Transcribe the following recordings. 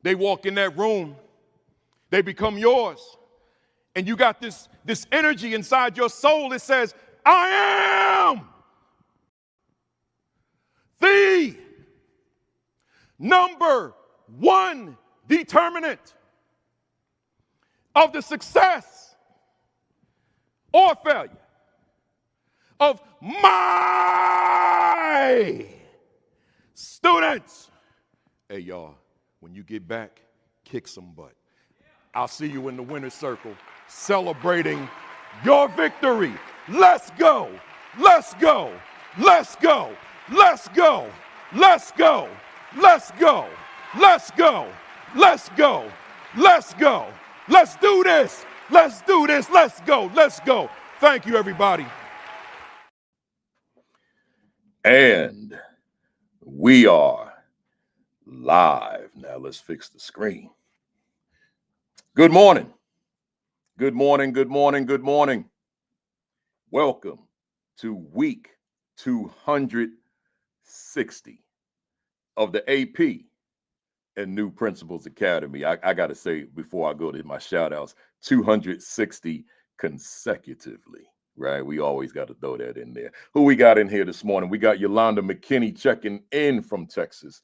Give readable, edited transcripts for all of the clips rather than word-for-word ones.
They walk in that room, they become yours. And you got this energy inside your soul that says, I am the number one determinant of the success or failure of my students. Hey, y'all, when you get back, kick some butt. I'll see you in the winner's circle celebrating your victory. Let's go. Let's go. Let's go. Let's go. Let's go. Let's go. Let's go. Let's go. Let's go. Let's do this. Let's do this. Let's go. Let's go. Thank you, everybody. And we are live. Now let's fix the screen. Good morning. Good morning. Good morning. Good morning. Welcome to week 260 of the AP and New Principals Academy. I got to say before I go to my shout outs, 260 consecutively, right? We always got to throw that in there. Who we got in here this morning? We got Yolanda McKinney checking in from Texas.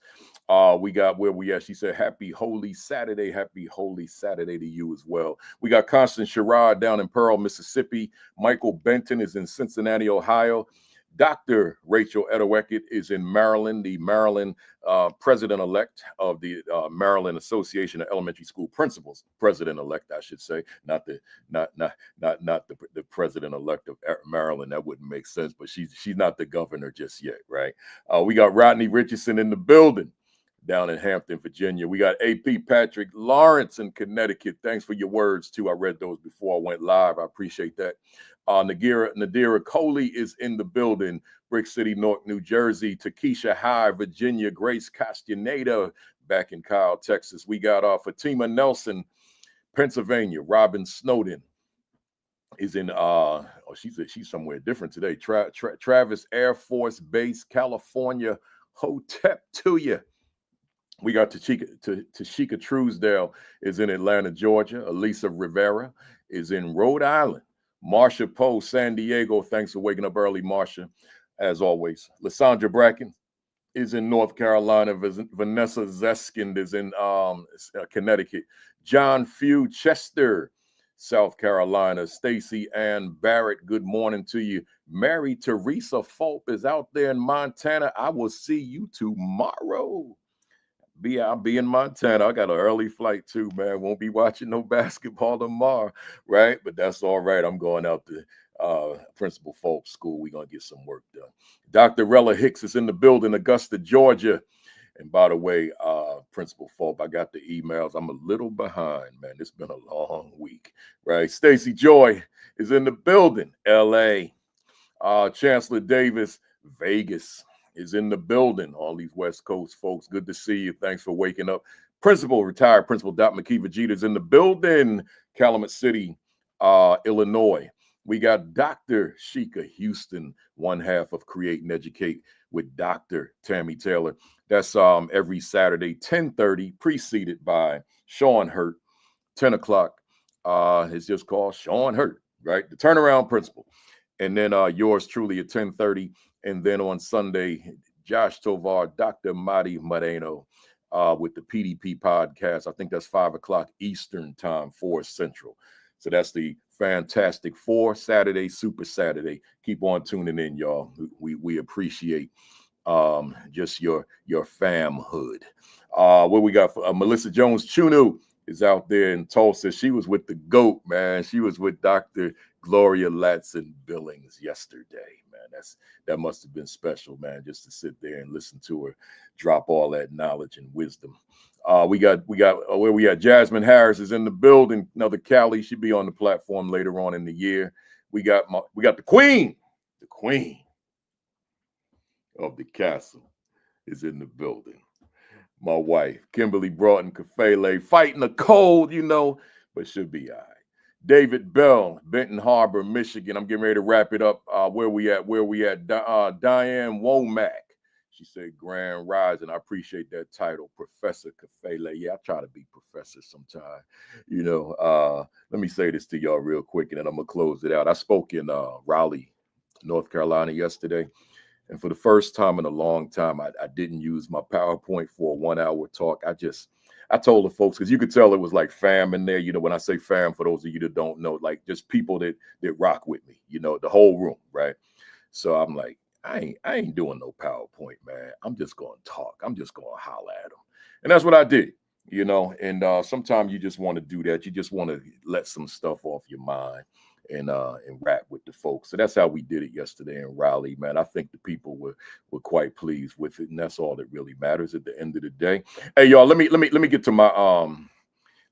We got where we at. She said, happy Holy Saturday. Happy Holy Saturday to you as well. We got Constance Sherrod down in Pearl, Mississippi. Michael Benton is in Cincinnati, Ohio. Dr. Rachel Edeweckett is in Maryland, the Maryland president-elect of the Maryland Association of Elementary School Principals, president-elect, I should say, not the president-elect of Maryland. That wouldn't make sense, but she's not the governor just yet, right? We got Rodney Richardson in the building down in Hampton, Virginia. We got AP Patrick Lawrence in Connecticut. Thanks for your words, too. I read those before I went live. I appreciate that. Nadira Coley is in the building. Brick City, Newark, New Jersey. Takesha High, Virginia. Grace Castaneda back in Kyle, Texas. We got Fatima Nelson, Pennsylvania. Robin Snowden is in she's somewhere different today. Travis Air Force Base, California. Hotep to you. We got Tashika Truesdale is in Atlanta, Georgia. Elisa Rivera is in Rhode Island. Marsha Poe, San Diego. Thanks for waking up early, Marsha, as always. Lysandra Bracken is in North Carolina. Vanessa Zeskind is in Connecticut. John Few Chester, South Carolina. Stacy Ann Barrett, good morning to you. Mary Teresa Fulp is out there in Montana. I will see you tomorrow. I'll be in Montana. I got an early flight too, man. Won't be watching no basketball tomorrow, right? But that's all right. I'm going out to Principal Fulp School. We're going to get some work done. Dr. Rella Hicks is in the building, Augusta, Georgia. And by the way, Principal Fulp, I got the emails. I'm a little behind, man. It's been a long week, right? Stacy Joy is in the building, LA. Chancellor Davis, Vegas, is in the building. All these West Coast folks, good to see you. Thanks for waking up. Retired Principal Dot McKeever Jeter is in the building. Calumet City, Illinois. We got Dr. Sheikah Houston, one half of Create and Educate with Dr. Tammy Taylor. That's every Saturday, 10:30, preceded by Sean Hurt, 10 o'clock. It's just called Sean Hurt, right? The Turnaround Principal. And then yours truly at 10:30. And then on Sunday, Josh Tovar, Dr. Madi Moreno with the PDP podcast. I think that's 5 o'clock Eastern time, 4 Central. So that's the Fantastic Four Saturday, Super Saturday. Keep on tuning in, y'all. We appreciate just your famhood. What we got for Melissa Jones Chunu is out there in Tulsa. She was with the GOAT, man. She was with Dr. Gloria Latson Billings yesterday, man. That must have been special, man, just to sit there and listen to her drop all that knowledge and wisdom. We got where we at. Jasmine Harris is in the building. Another Cali. She'll be on the platform later on in the year. We got the queen of the castle is in the building. My wife, Kimberly Broughton Kafele, fighting a cold, but should be all right. David Bell, Benton Harbor, Michigan. I'm getting ready to wrap it up. Where we at? Diane Womack. She said, Grand Rising. I appreciate that title, Professor Kafele. Yeah, I try to be professor sometime. You know, let me say this to y'all real quick, and then I'm going to close it out. I spoke in Raleigh, North Carolina yesterday. And for the first time in a long time, I didn't use my PowerPoint for a 1 hour talk. I told the folks, because you could tell it was like fam in there. You know, when I say fam, for those of you that don't know, like just people that rock with me, you know, the whole room, right? So I'm like, I ain't doing no PowerPoint, man. I'm just going to talk. I'm just going to holler at them. And that's what I did, you know. And sometimes you just want to do that. You just want to let some stuff off your mind and rap with the folks. So that's how we did it yesterday in Raleigh, man. I think the people were quite pleased with it, and that's all that really matters at the end of the day. Hey, y'all, let me get to my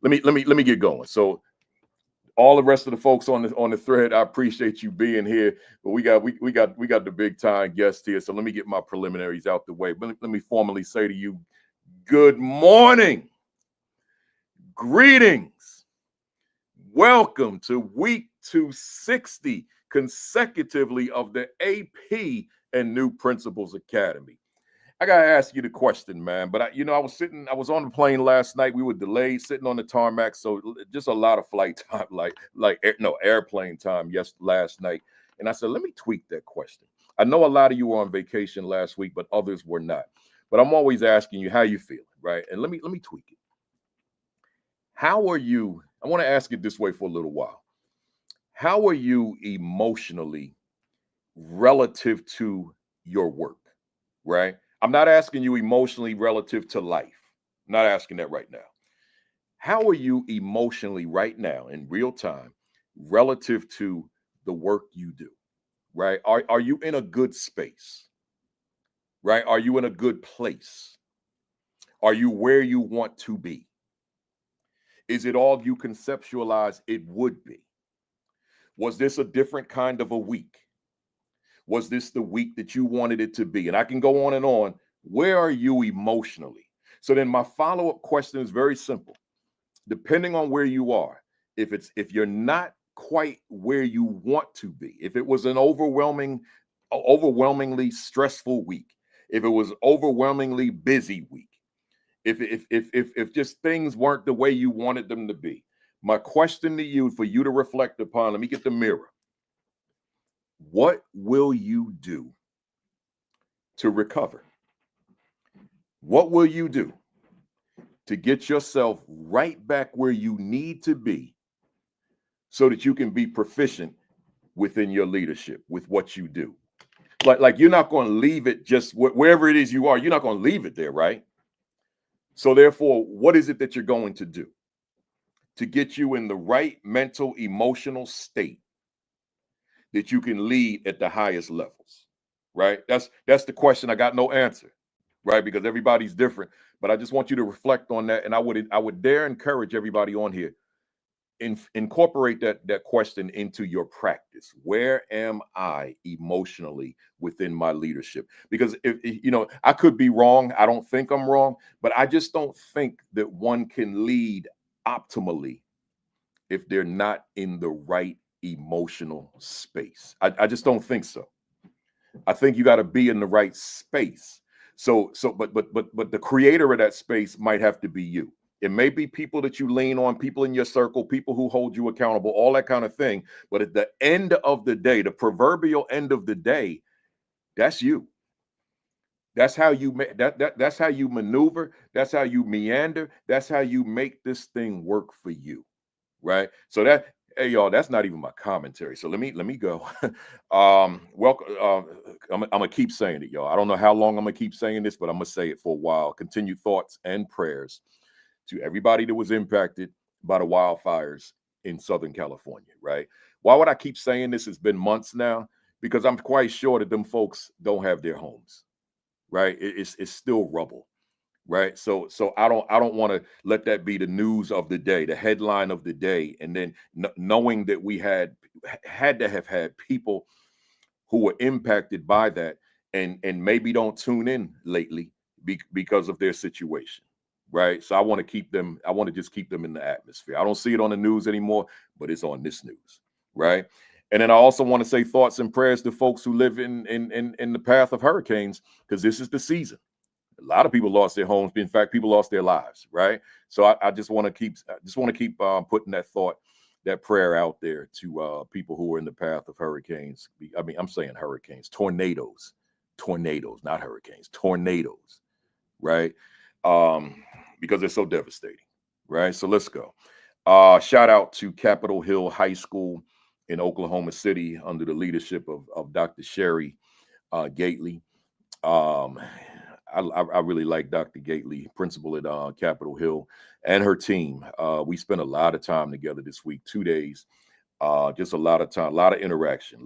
let me get going. So all the rest of the folks on the thread, I appreciate you being here. But we got the big time guest here. So let me get my preliminaries out the way. But let me formally say to you, good morning, greetings, welcome to week 260 consecutively of the AP and New Principals Academy. I gotta ask you the question, man. But I was on the plane last night. We were delayed, sitting on the tarmac, so just a lot of flight time, airplane time. Last night, and I said, let me tweak that question. I know a lot of you were on vacation last week, but others were not. But I'm always asking you how you feeling, right? And let me tweak it. How are you? I want to ask it this way for a little while. How are you emotionally relative to your work, right? I'm not asking you emotionally relative to life. I'm not asking that right now. How are you emotionally right now in real time relative to the work you do, right? Are you in a good space, right? Are you in a good place? Are you where you want to be? Is it all you conceptualize it would be? Was this a different kind of a week? Was this the week that you wanted it to be? And I can go on and on. Where are you emotionally? So then my follow-up question is very simple. Depending on where you are, if you're not quite where you want to be, if it was an overwhelmingly stressful week, if it was overwhelmingly busy week, if just things weren't the way you wanted them to be, my question to you, for you to reflect upon, let me get the mirror. What will you do to recover? What will you do to get yourself right back where you need to be so that you can be proficient within your leadership with what you do? Like you're not going to leave it just wherever it is you are. You're not going to leave it there, right? So therefore, what is it that you're going to do to get you in the right mental, emotional state that you can lead at the highest levels, right? That's the question. I got no answer, right? Because everybody's different. But I just want you to reflect on that. And I would dare encourage everybody on here, incorporate that question into your practice. Where am I emotionally within my leadership? Because if I could be wrong. I don't think I'm wrong, but I just don't think that one can lead optimally if they're not in the right emotional space. I just don't think so. I think you got to be in the right space. But the creator of that space might have to be you. It may be people that you lean on, people in your circle, people who hold you accountable, all that kind of thing. But at the end of the day, the proverbial end of the day, that's you. That's how you that's how you maneuver. That's how you meander. That's how you make this thing work for you, right? So hey y'all, that's not even my commentary. So let me go. Welcome. I'm gonna keep saying it, y'all. I don't know how long I'm gonna keep saying this, but I'm gonna say it for a while. Continued thoughts and prayers to everybody that was impacted by the wildfires in Southern California, right? Why would I keep saying this? It's been months now, because I'm quite sure that them folks don't have their homes, right? It's still rubble, right? So I don't want to let that be the news of the day, the headline of the day, and then knowing that we had to have had people who were impacted by that and maybe don't tune in lately because of their situation, right? So I want to just keep them in the atmosphere. I don't see it on the news anymore, but it's on this news, right? And then I also want to say thoughts and prayers to folks who live in the path of hurricanes, because this is the season. A lot of people lost their homes. In fact, people lost their lives, right? So I just want to keep putting that thought, that prayer out there to people who are in the path of hurricanes. I mean, I'm saying hurricanes, tornadoes, not hurricanes, tornadoes, right? Because they're so devastating, right? So let's go. Shout out to Capitol Hill High School in Oklahoma City under the leadership of Dr. Sherry Gately. I really like Dr. Gately, principal at Capitol Hill, and her team. We spent a lot of time together this week, 2 days. Just a lot of time, a lot of interaction.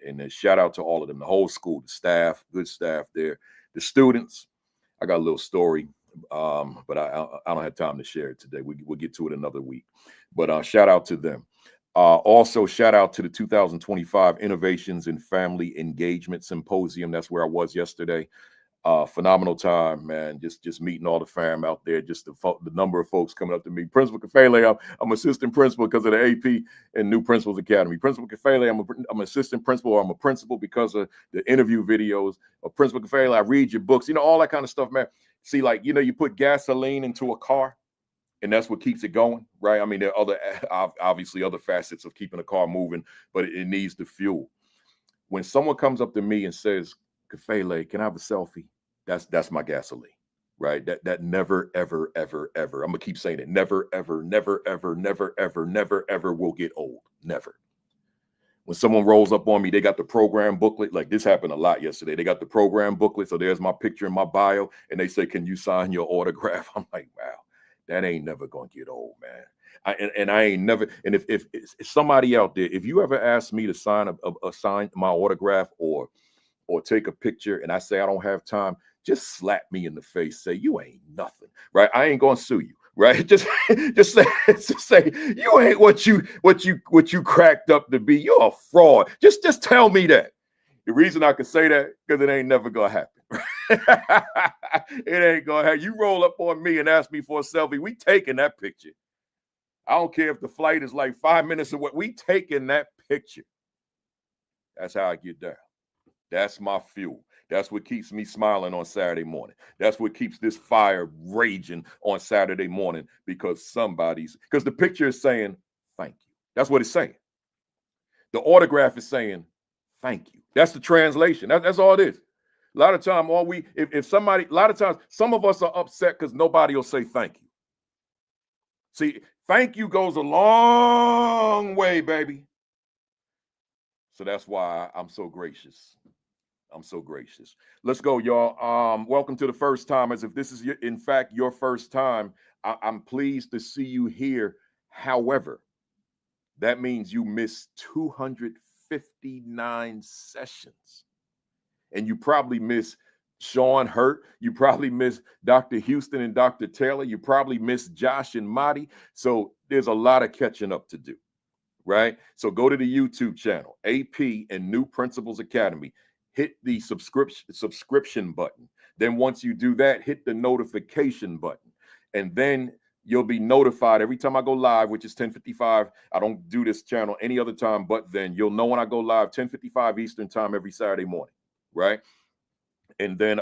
And then shout out to all of them, the whole school, the staff, good staff there, the students. I got a little story, but I don't have time to share it today. We'll get to it another week. But shout out to them. Also, shout out to the 2025 Innovations in Family Engagement Symposium. That's where I was yesterday. Phenomenal time, man. Just meeting all the fam out there. Just the number of folks coming up to me. Principal Kafele, I'm assistant principal because of the AP and New Principals Academy. Principal Kafele, I'm assistant principal, or I'm a principal because of the interview videos. Or Principal Kafele, I read your books. You know, all that kind of stuff, man. See, like, you know, you put gasoline into a car, and that's what keeps it going, right? I mean, there are obviously other facets of keeping a car moving, but it needs the fuel. When someone comes up to me and says, Kafele, can I have a selfie? That's my gasoline, right? That never, ever, ever, ever. I'm gonna keep saying it. Never, ever, never, ever, never, ever, never, ever will get old. Never. When someone rolls up on me, they got the program booklet. Like this happened a lot yesterday. They got the program booklet, so there's my picture in my bio, and they say, "Can you sign your autograph?" I'm like, wow. That ain't never gonna get old, man. I ain't never. And if somebody out there, if you ever ask me to sign my autograph or take a picture, and I say I don't have time, just slap me in the face. Say you ain't nothing, right? I ain't gonna sue you, right? Just say you ain't what you cracked up to be. You're a fraud. Just tell me that. The reason I can say that because it ain't never gonna happen. It ain't gonna happen. You roll up on me and ask me for a selfie, we taking that picture. I don't care if the flight is like 5 minutes away. We taking that picture. That's how I get down. That's my fuel. That's what keeps me smiling on Saturday morning. That's what keeps this fire raging on Saturday morning, because the picture is saying thank you. That's what it's saying. The autograph is saying thank you. That's the translation. That's all it is. A lot of time, a lot of times, some of us are upset because nobody will say thank you. See, thank you goes a long way, baby. So that's why I'm so gracious. I'm so gracious. Let's go, y'all. Welcome to the first timers. If this is, in fact, your first time, I'm pleased to see you here. However, that means you missed 259 sessions. And you probably miss Sean Hurt. You probably miss Dr. Houston and Dr. Taylor. You probably miss Josh and Marty. So there's a lot of catching up to do, right? So go to the YouTube channel, AP and New Principals Academy. Hit the subscription button. Then once you do that, hit the notification button. And then you'll be notified every time I go live, which is 10:55. I don't do this channel any other time, but then you'll know when I go live, 10:55 Eastern time every Saturday morning. Right. And then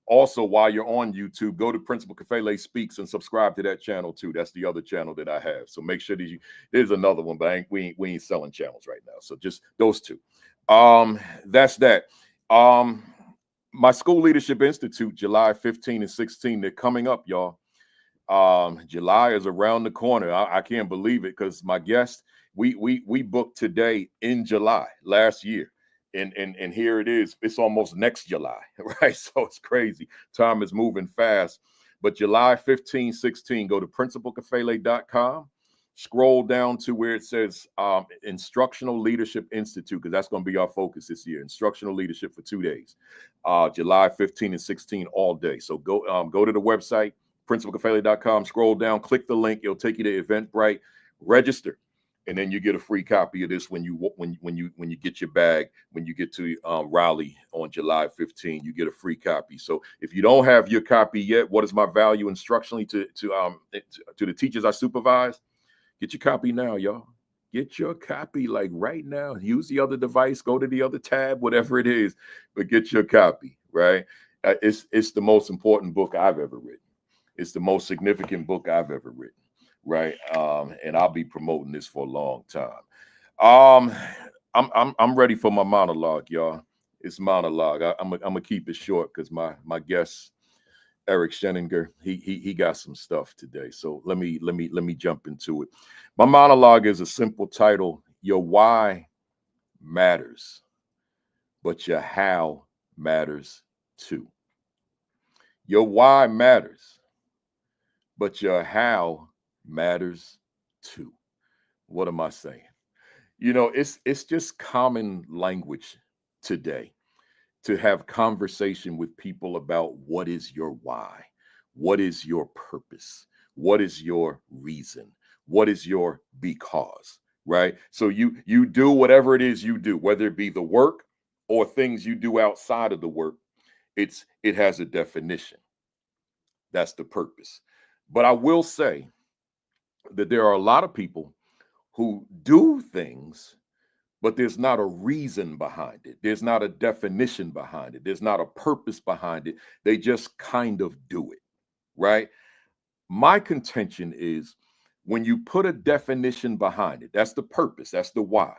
also, while you're on YouTube, go to Principal Kafele Speaks and subscribe to that channel too. That's the other channel that I have. So make sure that there's another one, but we ain't selling channels right now. So just those two. That's that. My School Leadership Institute, July 15 and 16, they're coming up, y'all. July is around the corner. I can't believe it, because my guest, we booked today in July last year. And here it is. It's almost next July, right? So it's crazy. Time is moving fast. But July 15, 16, go to principalkafele.com. Scroll down to where it says Instructional Leadership Institute, because that's going to be our focus this year. Instructional leadership for 2 days. July 15 and 16 all day. So go to the website, principalkafele.com. Scroll down, click the link. It'll take you to Eventbrite. Register. And then you get a free copy of this when you get your bag. When you get to Raleigh on July 15, you get a free copy. So if you don't have your copy yet, what is my value instructionally to the teachers I supervise? Get your copy now, y'all. Get your copy like right now. Use the other device, go to the other tab, whatever it is, but get your copy, right? It's the most important book I've ever written. It's the most significant book I've ever written, right? And I'll be promoting this for a long time. Um, I'm ready for my monologue, y'all. It's monologue. I'm gonna keep it short because my guest Eric Sheninger, he got some stuff today. So let me jump into it. My monologue is a simple title: Your why matters, but your how matters too. Your why matters, but your how matters too. What am I saying? It's just common language today to have conversation with people about what is your why, what is your purpose, what is your reason, what is your because, right? So you do whatever it is you do, whether it be the work or things you do outside of the work. It has a definition. That's the purpose. But I will say that there are a lot of people who do things, but there's not a reason behind it. There's not a definition behind it. There's not a purpose behind it. They just kind of do it, right? My contention is when you put a definition behind it, that's the purpose, that's the why.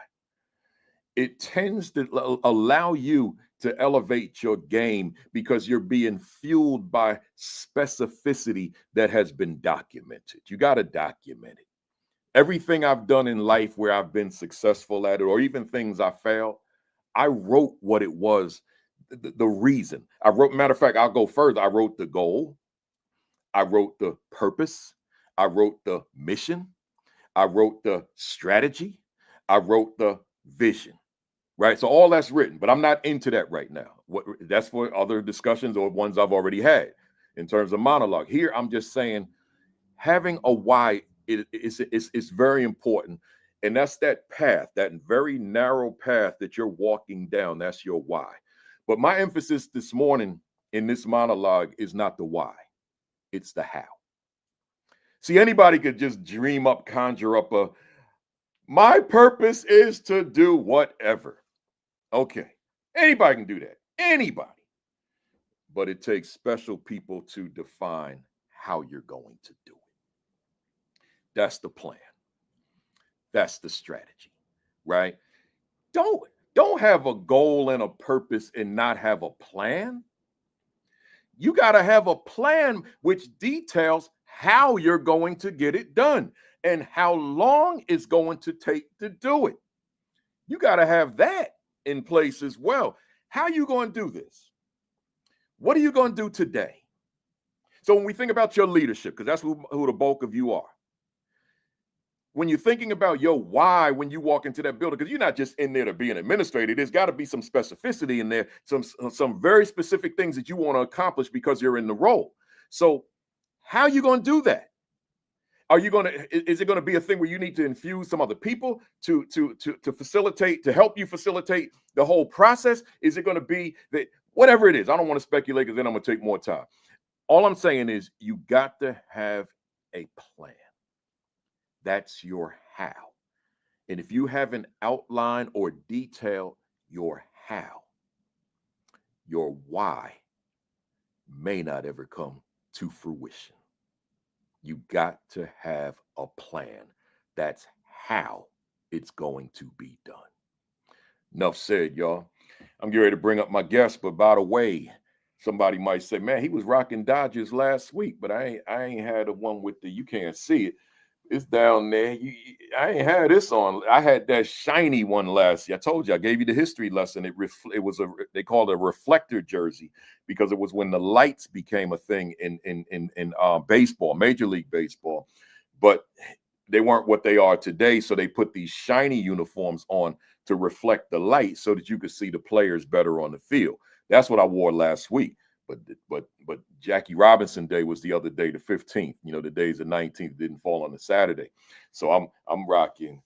It tends to allow you to elevate your game because you're being fueled by specificity that has been documented. You got to document it. Everything I've done in life where I've been successful at it, or even things I failed, I wrote what it was, the reason. I wrote, matter of fact, I'll go further. I wrote the goal. I wrote the purpose. I wrote the mission. I wrote the strategy. I wrote the vision, right? So all that's written, but I'm not into that right now. That's for other discussions or ones I've already had in terms of monologue. Here, I'm just saying having a why it's very important. And that's that path, that very narrow path that you're walking down. That's your why. But my emphasis this morning in this monologue is not the why, it's the how. See, anybody could just dream up, conjure up my purpose is to do whatever. Okay. Anybody can do that. Anybody. But it takes special people to define how you're going to do it. That's the plan. That's the strategy, right? Don't have a goal and a purpose and not have a plan. You got to have a plan which details how you're going to get it done and how long it's going to take to do it. You got to have that in place as well. How are you going to do this? What are you going to do today? So when we think about your leadership, because that's who the bulk of you are, when you're thinking about your why when you walk into that building, because you're not just in there to be an administrator, there's got to be some specificity in there, some very specific things that you want to accomplish because you're in the role. So how are you going to do that? Is it going to be a thing where you need to infuse some other people to facilitate, to help you facilitate the whole process? Is it going to be that whatever it is? I don't want to speculate because then I'm going to take more time. All I'm saying is you got to have a plan. That's your how. And if you haven't outlined or detailed your how, your why may not ever come to fruition. You got to have a plan. That's how it's going to be done. Enough said, y'all. I'm getting ready to bring up my guest, but by the way, somebody might say, man, he was rocking Dodgers last week, but I ain't had the one with you can't see it. It's down there. I ain't had this on. I had that shiny one last year. I told you, I gave you the history lesson. It was they called it a reflector jersey because it was when the lights became a thing in baseball, Major League Baseball, but they weren't what they are today. So they put these shiny uniforms on to reflect the light so that you could see the players better on the field. That's what I wore last week. But Jackie Robinson Day was the other day, the 15th. The days the 19th didn't fall on a Saturday. So I'm rocking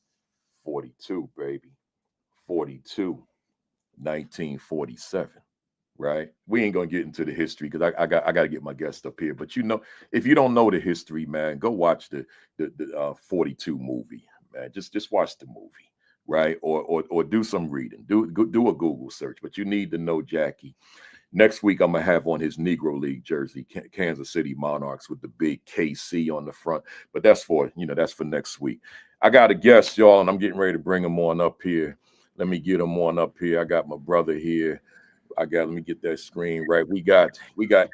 42, baby. 42, 1947. Right? We ain't gonna get into the history because I got to get my guest up here. But if you don't know the history, man, go watch the 42 movie. man. Just watch the movie, right? Or do some reading. Do a Google search. But you need to know Jackie. Next week, I'm going to have on his Negro League jersey, Kansas City Monarchs with the big KC on the front. But that's for next week. I got a guest, y'all, and I'm getting ready to bring him on up here. Let me get him on up here. I got my brother here. Let me get that screen right. We got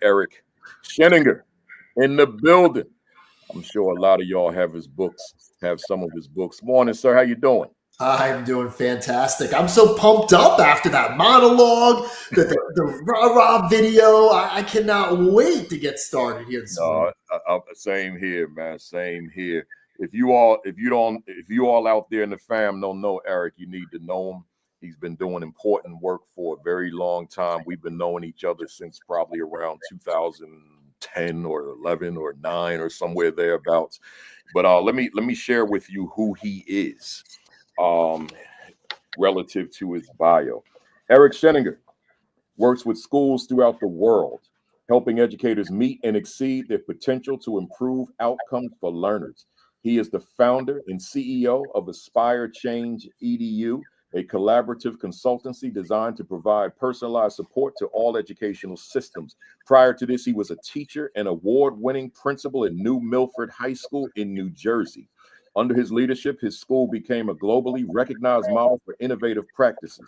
Eric Sheninger in the building. I'm sure a lot of y'all have some of his books. Morning, sir. How you doing? I'm doing fantastic. I'm so pumped up after that monologue, the rah-rah video. I cannot wait to get started here this morning. Same here, man. Same here. If you all out there in the fam don't know Eric, you need to know him. He's been doing important work for a very long time. We've been knowing each other since probably around 2010 or 11 or 9 or somewhere thereabouts. But let me share with you who he is. Relative to his bio. Eric Sheninger works with schools throughout the world, helping educators meet and exceed their potential to improve outcomes for learners. He is the founder and CEO of Aspire Change EDU, a collaborative consultancy designed to provide personalized support to all educational systems. Prior to this, he was a teacher and award-winning principal at New Milford High School in New Jersey. Under his leadership, his school became a globally recognized model for innovative practices.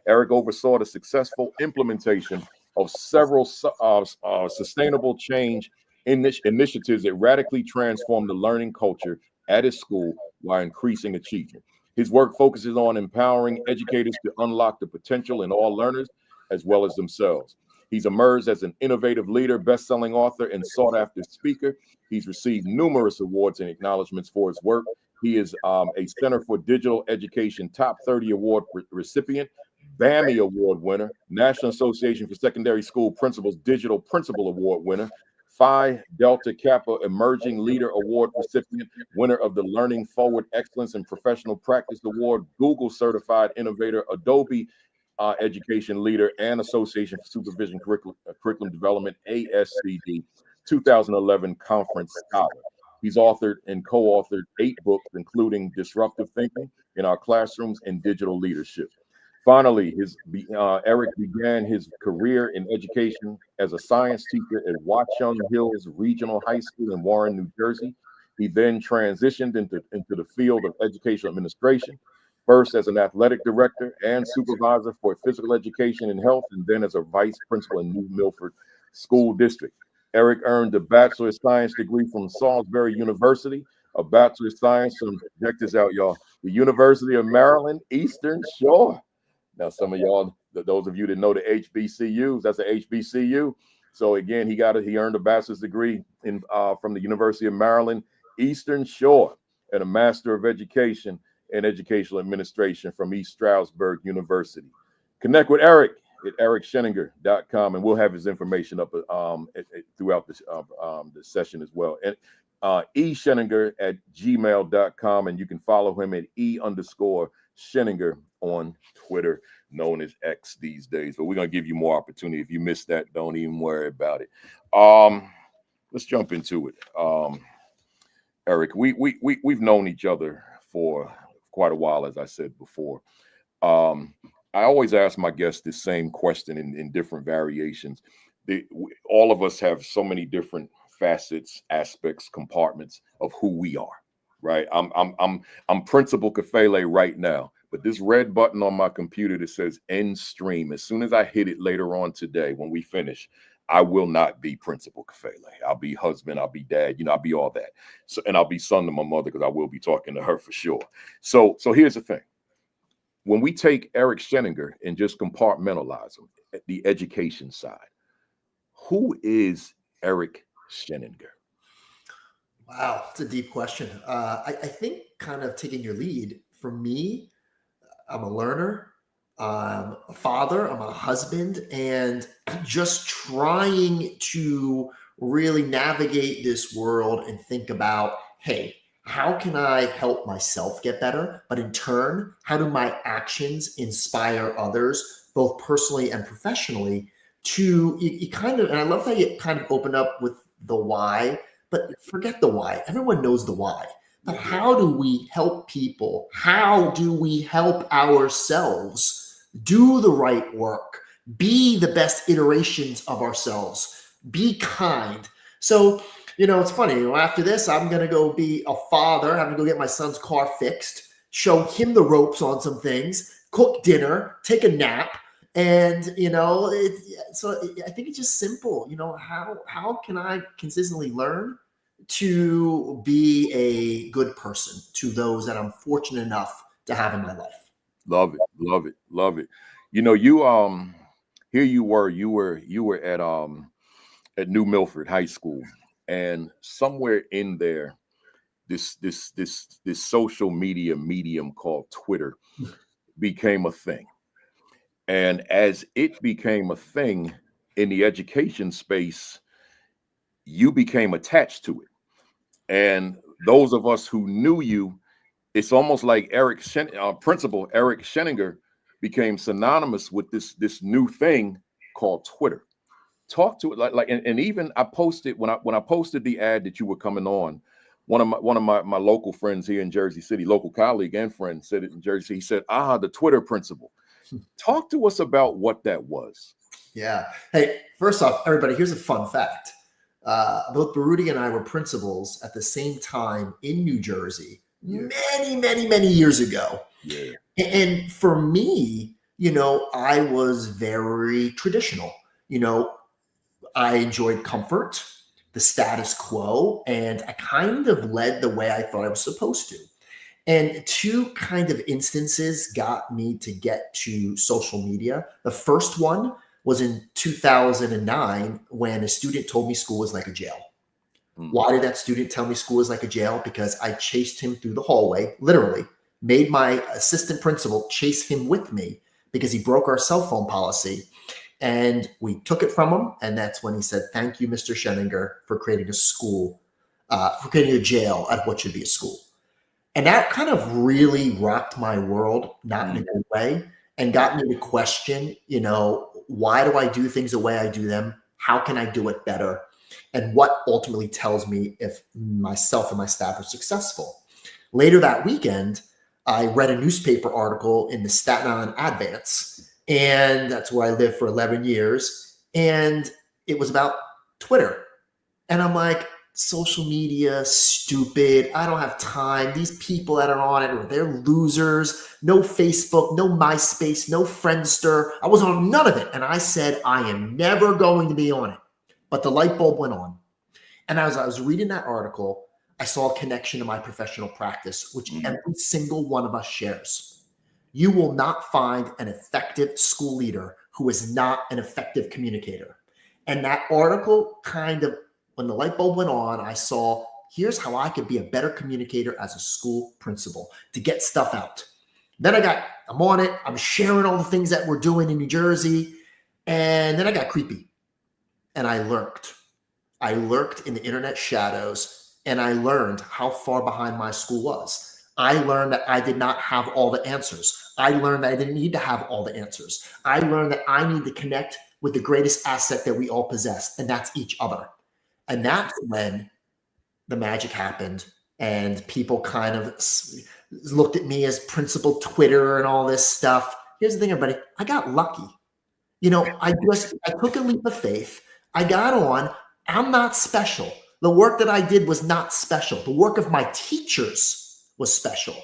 Eric oversaw the successful implementation of several sustainable change initiatives that radically transformed the learning culture at his school while increasing achievement. His work focuses on empowering educators to unlock the potential in all learners as well as themselves. He's emerged as an innovative leader, best-selling author, and sought-after speaker. He's received numerous awards and acknowledgments for his work. He is a Center for Digital Education Top 30 Award recipient, BAMI Award winner, National Association for Secondary School Principals Digital Principal Award winner, Phi Delta Kappa Emerging Leader Award recipient, winner of the Learning Forward Excellence and Professional Practice Award, Google Certified Innovator, Adobe Education Leader, and Association for Supervision Curriculum Development, ASCD, 2011 Conference Scholar. He's authored and co-authored 8 books, including Disruptive Thinking in Our Classrooms and Digital Leadership. Finally, Eric began his career in education as a science teacher at Watchung Hills Regional High School in Warren, New Jersey. He then transitioned into the field of educational administration, first as an athletic director and supervisor for physical education and health, and then as a vice principal in New Milford School District. Eric earned a Bachelor of Science degree from Salisbury University, a Bachelor of Science from, check this out, y'all, the University of Maryland, Eastern Shore. Now, some of y'all, those of you that know the HBCUs, that's an HBCU. So again, he earned a bachelor's degree from the University of Maryland, Eastern Shore, and a Master of Education in Educational Administration from East Stroudsburg University. Connect with Eric at ericsheninger.com, and we'll have his information up throughout the session as well. And esheninger@gmail.com, and you can follow him at _Sheninger on Twitter, known as X these days. But we're going to give you more opportunity. If you missed that, don't even worry about it. Let's jump into it. Eric, we've known each other for quite a while, as I said before. I always ask my guests the same question in different variations. All of us have so many different facets, aspects, compartments of who we are, right? I'm Principal Kafele right now, but this red button on my computer that says end stream, as soon as I hit it later on today, when we finish, I will not be Principal Kafele. I'll be husband, I'll be dad, I'll be all that. So, and I'll be son to my mother, because I will be talking to her for sure. So here's the thing. When we take Eric Sheninger and just compartmentalize him at the education side, who is Eric Sheninger? Wow, it's a deep question. I think kind of taking your lead, for me, I'm a learner, I'm a father, I'm a husband, and just trying to really navigate this world and think about, hey, how can I help myself get better? But in turn, how do my actions inspire others, both personally and professionally, to you kind of, and I love how you kind of open up with the why, but forget the why. Everyone knows the why. But how do we help people? How do we help ourselves do the right work, be the best iterations of ourselves, be kind? So, it's funny. After this, I'm going to go be a father. I'm going to go get my son's car fixed, show him the ropes on some things, cook dinner, take a nap. And, so I think it's just simple. How can I consistently learn to be a good person to those that I'm fortunate enough to have in my life? Love it, love it, love it. Here you were at New Milford High School, and somewhere in there, this social media medium called Twitter became a thing. And as it became a thing in the education space, you became attached to it. And those of us who knew you, it's almost like Principal Eric Sheninger became synonymous with this new thing called Twitter. Talk to it and even I posted when I posted the ad that you were coming on. One of my local friends here in Jersey City, local colleague and friend, said it in Jersey. He said, the Twitter principal. Talk to us about what that was. Yeah. Hey, first off, everybody, here's a fun fact. Both Baruti and I were principals at the same time in New Jersey many, many, many years ago. Yeah. And for me, I was very traditional. I enjoyed comfort, the status quo, and I kind of led the way I thought I was supposed to. And two kind of instances got me to get to social media. The first one was in 2009 when a student told me school was like a jail. Why did that student tell me school was like a jail? Because I chased him through the hallway, literally made my assistant principal chase him with me because he broke our cell phone policy. And we took it from him. And that's when he said, "Thank you, Mr. Sheninger, for creating a school, for creating a jail at what should be a school." And that kind of really rocked my world, not in a good way, and got me to question, why do I do things the way I do them? How can I do it better? And what ultimately tells me if myself and my staff are successful. Later that weekend, I read a newspaper article in the Staten Island Advance, and that's where I lived for 11 years. And it was about Twitter. And I'm like, social media, stupid. I don't have time. These people that are on it, they're losers. No Facebook, no MySpace, no Friendster. I was on none of it. And I said, I am never going to be on it. But the light bulb went on. And as I was reading that article, I saw a connection to my professional practice, which every single one of us shares. You will not find an effective school leader who is not an effective communicator. And that article when the light bulb went on, I saw, here's how I could be a better communicator as a school principal to get stuff out. Then I'm on it. I'm sharing all the things that we're doing in New Jersey. And then I got creepy and I lurked. I lurked in the internet shadows and I learned how far behind my school was. I learned that I did not have all the answers. I learned that I didn't need to have all the answers. I learned that I need to connect with the greatest asset that we all possess, and that's each other. And that's when the magic happened and people kind of looked at me as Principal Twitter and all this stuff. Here's the thing, everybody. I got lucky. I took a leap of faith. I got on. I'm not special. The work that I did was not special. The work of my teachers was special.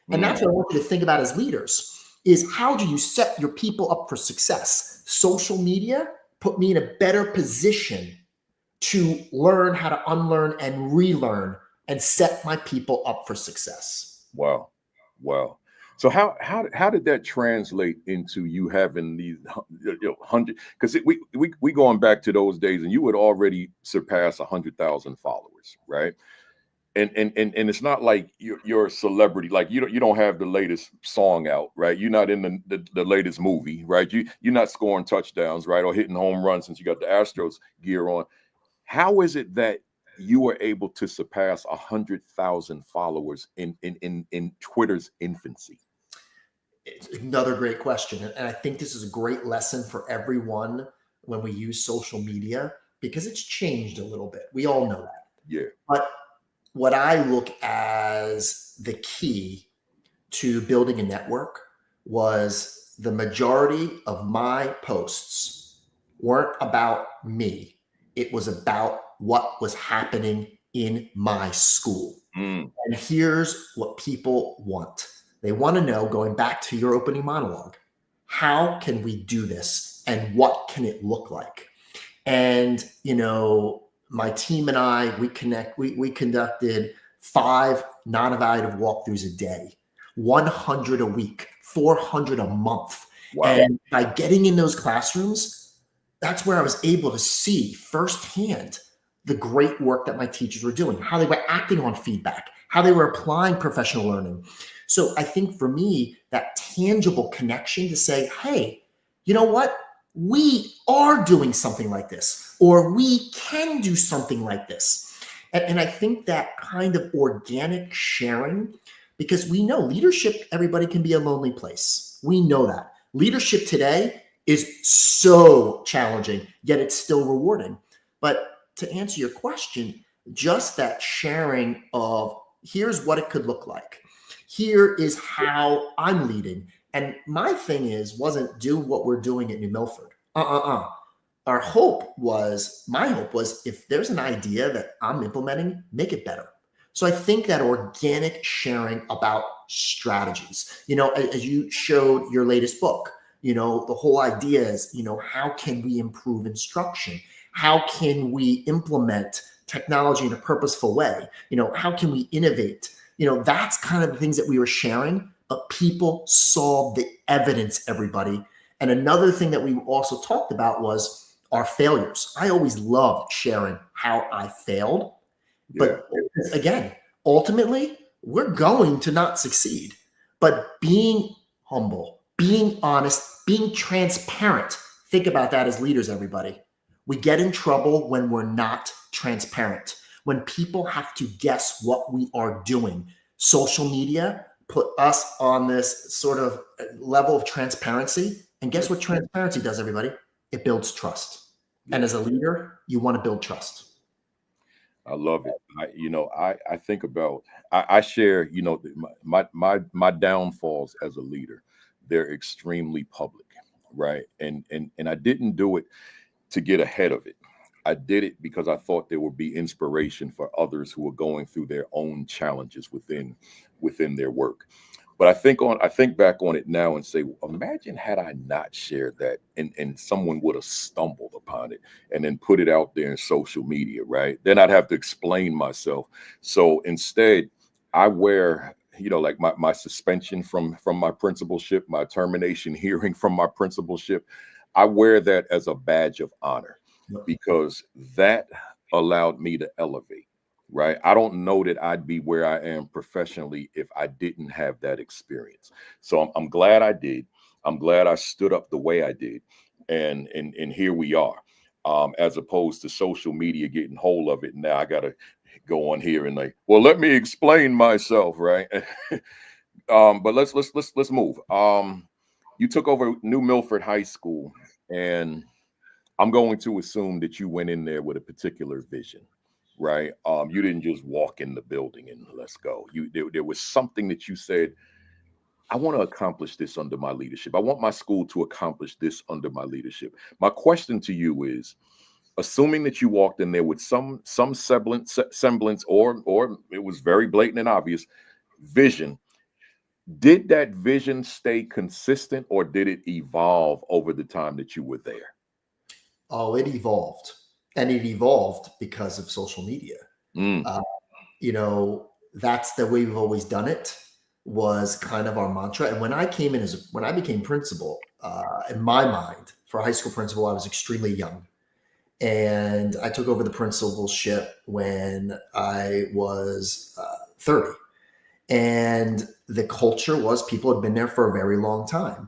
And that's what I want you to think about as leaders is how do you set your people up for success? Social media put me in a better position to learn how to unlearn and relearn and set my people up for success. Wow. So how did that translate into you having these 100? Because we going back to those days, and you would already surpass 100,000 followers, right? And it's not like you're a celebrity, like you don't have the latest song out, right? You're not in the latest movie, right? You're not scoring touchdowns, right, or hitting home runs since you got the Astros gear on. How is it that you were able to surpass 100,000 followers in Twitter's infancy? It's another great question. And I think this is a great lesson for everyone when we use social media because it's changed a little bit. We all know that. Yeah. But what I look as the key to building a network was the majority of my posts weren't about me. It was about what was happening in my school. Mm. And here's what people want. They want to know, going back to your opening monologue, how can we do this and what can it look like? And, my team and I, we conducted 5 non-evaluative walkthroughs a day, 100 a week, 400 a month. Wow. And by getting in those classrooms, that's where I was able to see firsthand the great work that my teachers were doing, how they were acting on feedback, how they were applying professional learning. So I think for me, that tangible connection to say, hey, you know what? We are doing something like this, or we can do something like this. And I think that kind of organic sharing, because we know leadership, everybody can be a lonely place. We know that. Leadership today is so challenging, yet it's still rewarding. But to answer your question, just that sharing of here's what it could look like. Here is how I'm leading. And my thing wasn't do what we're doing at New Milford. My hope was, if there's an idea that I'm implementing, make it better. So I think that organic sharing about strategies, as you showed your latest book, the whole idea is, how can we improve instruction? How can we implement technology in a purposeful way? How can we innovate? That's kind of the things that we were sharing, but people saw the evidence, everybody. And another thing that we also talked about was our failures. I always loved sharing how I failed. But again, ultimately, we're going to not succeed. But being humble, being honest, being transparent. Think about that as leaders, everybody. We get in trouble when we're not transparent, when people have to guess what we are doing. Social media put us on this sort of level of transparency. And guess what transparency does, everybody? It builds trust. And as a leader, you want to build trust. I love it. I think about, I share, my downfalls as a leader. They're extremely public, right? And I didn't do it to get ahead of it. I did it because I thought there would be inspiration for others who are going through their own challenges within their work. But I think back on it now and say, imagine had I not shared that and someone would have stumbled upon it and then put it out there in social media, right? Then I'd have to explain myself. So instead, I wear, like my suspension from my principalship, my termination hearing from my principalship. I wear that as a badge of honor because that allowed me to elevate. Right. I don't know that I'd be where I am professionally if I didn't have that experience. So I'm glad I did. I'm glad I stood up the way I did. And here we are, as opposed to social media getting hold of it. Now I got to go on here and let me explain myself. Right. But let's move. You took over New Milford High School, and I'm going to assume that you went in there with a particular vision. Right. You didn't just walk in the building and let's go. There was something that you said, I want to accomplish this under my leadership. I want my school to accomplish this under my leadership. My question to you is, assuming that you walked in there with some semblance or it was very blatant and obvious vision, did that vision stay consistent or did it evolve over the time that you were there? Oh, it evolved. And it evolved because of social media. That's the way we've always done it, was kind of our mantra. And when I became principal, in my mind, for a high school principal, I was extremely young. And I took over the principalship when I was 30. And the culture was people had been there for a very long time.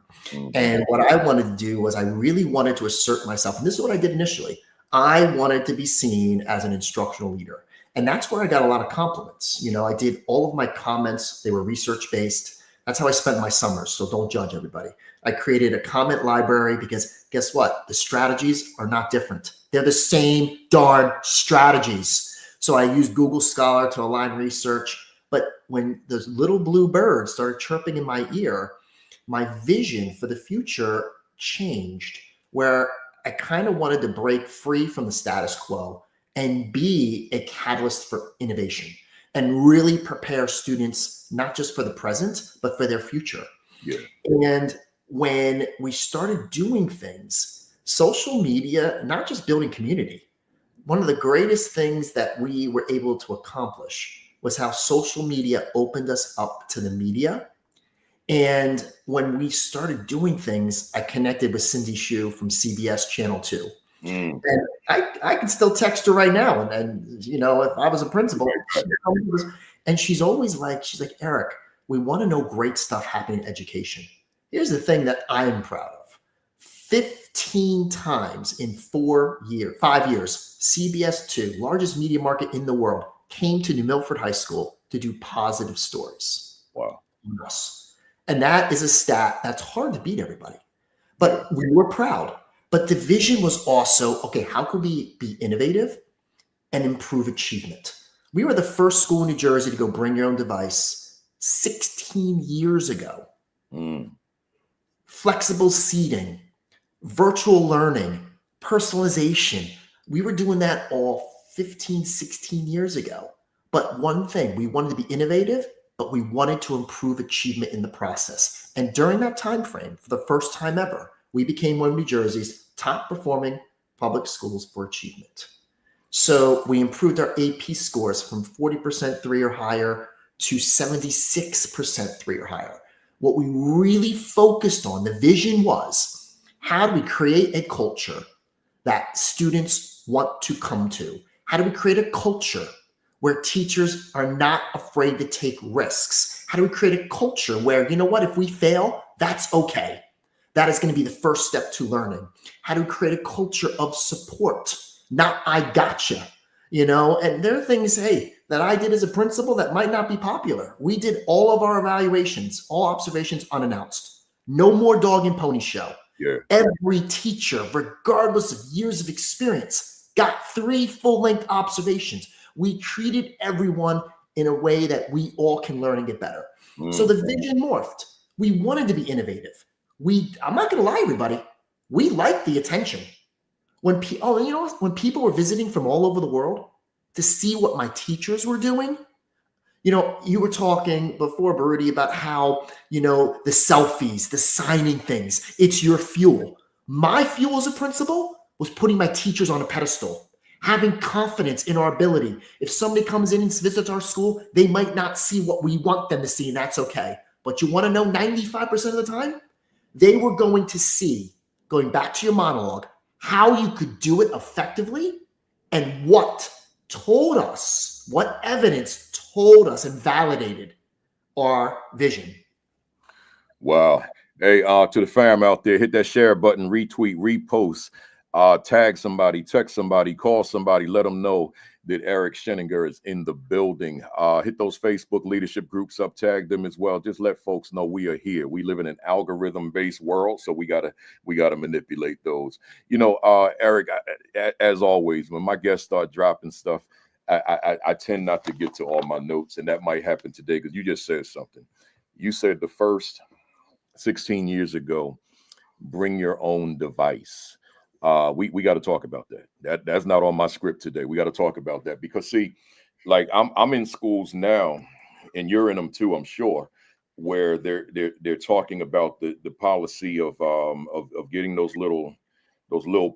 And what I wanted to do was I really wanted to assert myself. And this is what I did initially. I wanted to be seen as an instructional leader. And that's where I got a lot of compliments. I did all of my comments. They were research-based. That's how I spent my summers. So don't judge everybody. I created a comment library because guess what? The strategies are not different. They're the same darn strategies. So I used Google Scholar to align research. But when those little blue birds started chirping in my ear, my vision for the future changed, where I kind of wanted to break free from the status quo and be a catalyst for innovation and really prepare students, not just for the present, but for their future. Yeah. And when we started doing things, social media, not just building community, one of the greatest things that we were able to accomplish was how social media opened us up to the media. And when we started doing things, I connected with Cindy Hsu from CBS Channel 2. Mm. And I can still text her right now. And you know, if I was a principal, and she's always like, Eric, we want to know great stuff happening in education. Here's the thing that I'm proud of. 15 times in 5 years, CBS 2, largest media market in the world, came to New Milford High School to do positive stories. Wow. Yes. And that is a stat that's hard to beat, everybody. But we were proud. But the vision was also, okay, how could we be innovative and improve achievement? We were the first school in New Jersey to go bring your own device 16 years ago. Mm. Flexible seating, virtual learning, personalization. We were doing that all 15, 16 years ago. But one thing, we wanted to be innovative, but we wanted to improve achievement in the process. And during that time frame, for the first time ever, we became one of New Jersey's top performing public schools for achievement. So we improved our AP scores from 40% 3 or higher to 76% 3 or higher. What we really focused on, the vision was, how do we create a culture that students want to come to? How do we create a culture where teachers are not afraid to take risks? How do we create a culture where, you know what, if we fail, that's okay. That is going to be the first step to learning. How do we create a culture of support? Not I gotcha, you know? And there are things, hey, that I did as a principal that might not be popular. We did all of our evaluations, all observations unannounced. No more dog and pony show. Yeah. Every teacher, regardless of years of experience, got 3 full-length observations. We treated everyone in a way that we all can learn and get better. So the vision morphed. We wanted to be innovative. I'm not going to lie, everybody. We liked the attention. When people were visiting from all over the world to see what my teachers were doing, you know, you were talking before, Baruti, about how, you know, the selfies, the signing things, it's your fuel. My fuel as a principal was putting my teachers on a pedestal, having confidence in our ability. If somebody comes in and visits our school, they might not see what we want them to see, and that's okay. But you want to know 95% of the time, they were going to see, going back to your monologue, how you could do it effectively and what evidence told us and validated our vision. Wow. Hey, to the fam out there, hit that share button, retweet, repost, tag somebody, text somebody, call somebody, let them know that Eric Sheninger is in the building. Hit those Facebook leadership groups up, tag them as well. Just let folks know we are here. We live in an algorithm-based world, so we gotta manipulate those. You know, Eric, as always, when my guests start dropping stuff, I tend not to get to all my notes, and that might happen today because you just said something. You said the first 16 years ago, bring your own device. We got to talk about that. That's not on my script today. We got to talk about that because, see, like I'm in schools now, and you're in them too, I'm sure, where they're talking about the policy of getting those little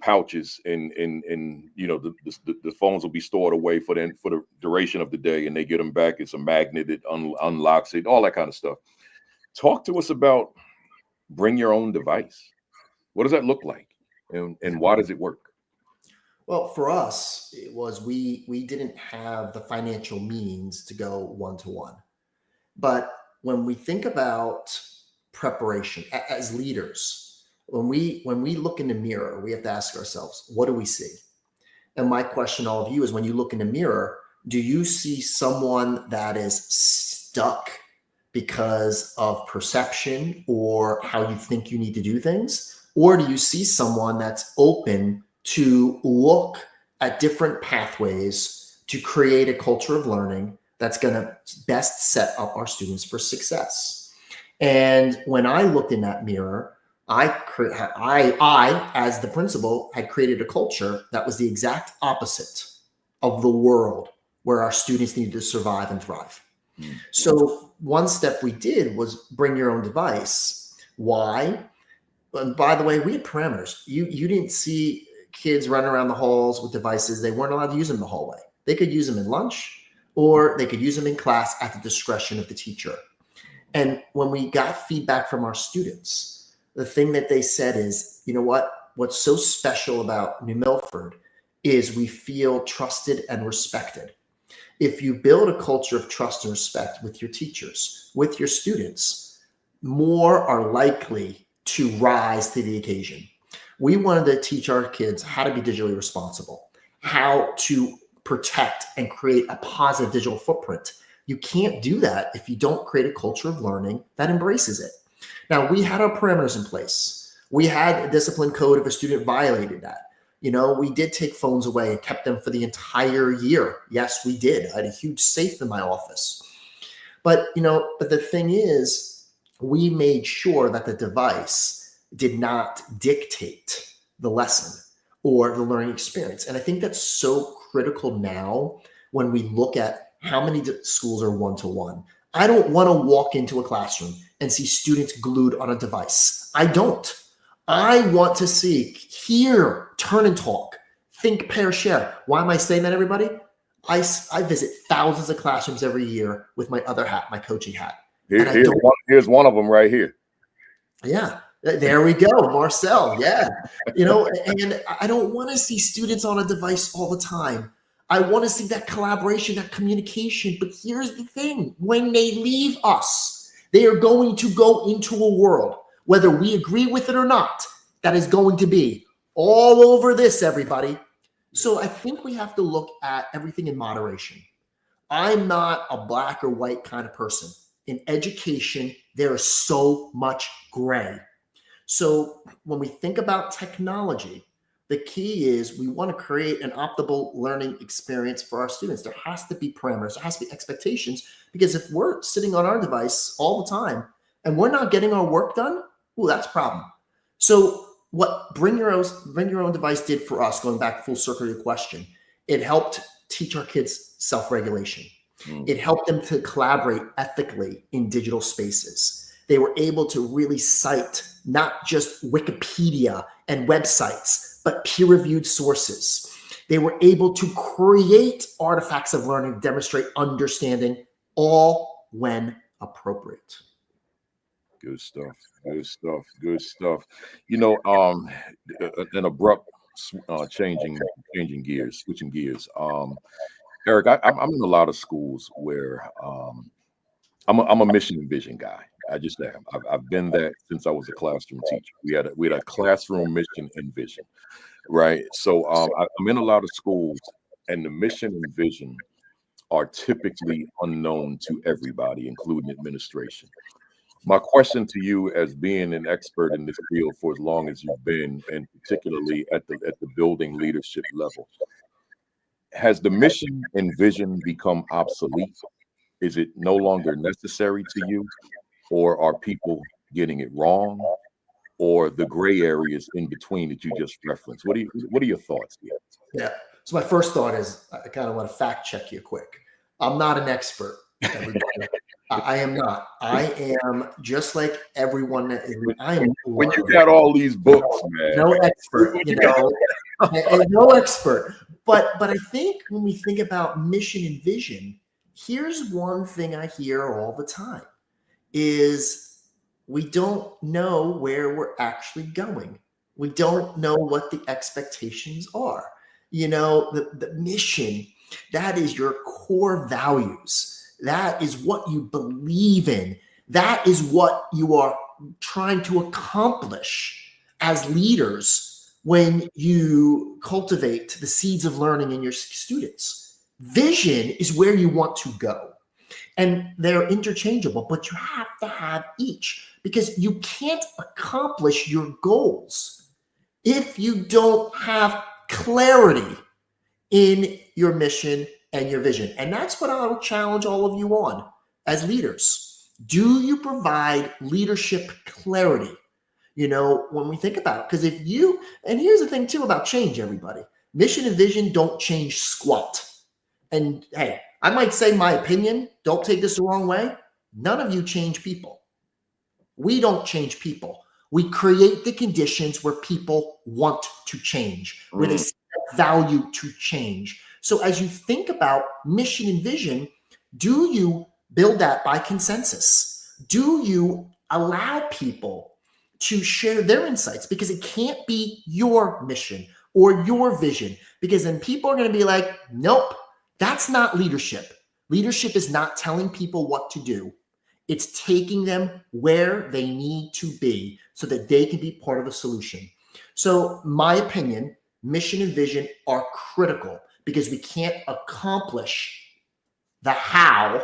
pouches and you know the phones will be stored away for the duration of the day, and they get them back. It's a magnet, it unlocks it, all that kind of stuff. Talk to us about bring your own device. What does that look like? And why does it work? Well, for us, it was we didn't have the financial means to go one-to-one. But when we think about preparation as leaders, when we look in the mirror, we have to ask ourselves, what do we see? And my question to all of you is, when you look in the mirror, do you see someone that is stuck because of perception or how you think you need to do things? Or do you see someone that's open to look at different pathways, to create a culture of learning that's going to best set up our students for success. And when I looked in that mirror, I, as the principal, had created a culture that was the exact opposite of the world where our students needed to survive and thrive. So one step we did was bring your own device. Why? And by the way, we had parameters. You didn't see kids running around the halls with devices. They weren't allowed to use them in the hallway. They could use them in lunch, or they could use them in class at the discretion of the teacher. And when we got feedback from our students, the thing that they said is, you know what? What's so special about New Milford is we feel trusted and respected. If you build a culture of trust and respect with your teachers, with your students, more are likely to rise to the occasion. We wanted to teach our kids how to be digitally responsible, how to protect and create a positive digital footprint. You can't do that if you don't create a culture of learning that embraces it. Now, we had our parameters in place. We had a discipline code if a student violated that. You know, we did take phones away and kept them for the entire year. Yes, we did. I had a huge safe in my office. But the thing is, we made sure that the device did not dictate the lesson or the learning experience. And I think that's so critical now when we look at how many schools are one-to-one. I don't want to walk into a classroom and see students glued on a device. I don't. I want to see, hear, turn and talk, think, pair, share. Why am I saying that, everybody? I visit thousands of classrooms every year with my other hat, my coaching hat. Here's one of them right here. Yeah, there we go, Marcel. Yeah, and I don't want to see students on a device all the time. I want to see that collaboration, that communication. But here's the thing: when they leave us, they are going to go into a world, whether we agree with it or not, that is going to be all over this, everybody. So I think we have to look at everything in moderation. I'm not a black or white kind of person. In education, there is so much gray. So when we think about technology, the key is we want to create an optimal learning experience for our students. There has to be parameters, there has to be expectations, because if we're sitting on our device all the time and we're not getting our work done, that's a problem. So what Bring Your Own Device did for us, going back full circle to your question, it helped teach our kids self-regulation. It helped them to collaborate ethically in digital spaces. They were able to really cite not just Wikipedia and websites, but peer-reviewed sources. They were able to create artifacts of learning, demonstrate understanding, all when appropriate. Good stuff. Good stuff. Good stuff. An abrupt switching gears. Eric, I'm in a lot of schools where I'm a mission and vision guy. I just am. I've been that since I was a classroom teacher. We had a classroom mission and vision, right? So I'm in a lot of schools, and the mission and vision are typically unknown to everybody, including administration. My question to you, as being an expert in this field for as long as you've been, and particularly at the building leadership level, has the mission and vision become obsolete? Is it no longer necessary to you, or are people getting it wrong, or the gray areas in between that you just referenced? What are your thoughts here? Yeah. So my first thought is, I kind of want to fact check you quick. I'm not an expert. I am not. I am just like everyone. I am when you got all these books, man. No expert, no expert. But I think when we think about mission and vision, here's one thing I hear all the time is we don't know where we're actually going. We don't know what the expectations are. The mission, that is your core values. That is what you believe in. That is what you are trying to accomplish as leaders when you cultivate the seeds of learning in your students. Vision is where you want to go. And they're interchangeable, but you have to have each, because you can't accomplish your goals if you don't have clarity in your mission and your vision. And that's what I would challenge all of you on as leaders. Do you provide leadership clarity? You know, when we think about it, because if you, and here's the thing too about change, everybody, mission and vision don't change squat. And hey, I might say my opinion, don't take this the wrong way. None of you change people. We don't change people. We create the conditions where people want to change, where they see value to change. So as you think about mission and vision, do you build that by consensus? Do you allow people to share their insights? Because it can't be your mission or your vision, because then people are going to be like, nope, that's not leadership. Leadership is not telling people what to do. It's taking them where they need to be so that they can be part of the solution. So my opinion, mission and vision are critical because we can't accomplish the how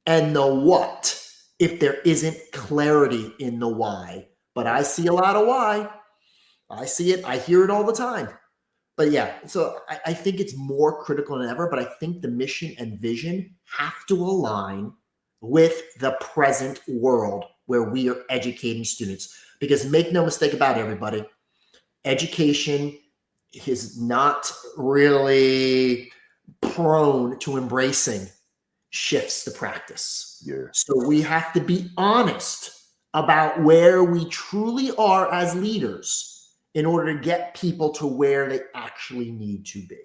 and the what if there isn't clarity in the why. But I see a lot of why. I see it. I hear it all the time. But yeah, so I think it's more critical than ever, but I think the mission and vision have to align with the present world where we are educating students. Because make no mistake about it, everybody, education is not really prone to embracing shifts to practice. Yeah. So we have to be honest about where we truly are as leaders in order to get people to where they actually need to be.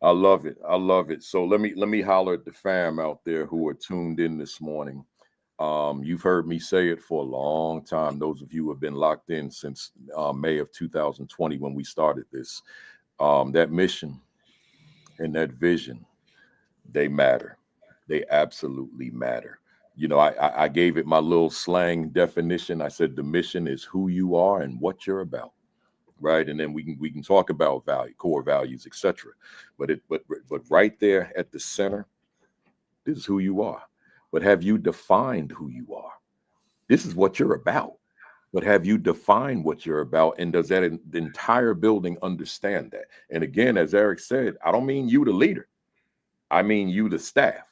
I love it. I love it. So let me holler at the fam out there who are tuned in this morning. You've heard me say it for a long time. Those of you who have been locked in since May of 2020 when we started this, that mission and that vision, they matter. They absolutely matter. You know, I gave it my little slang definition. I said the mission is who you are and what you're about, right? And then we can talk about value, core values, etc. But right there at the center, this is who you are. But have you defined who you are? This is what you're about. But have you defined what you're about? And does the entire building understand that? And again, as Eric said, I don't mean you, the leader. I mean you, the staff,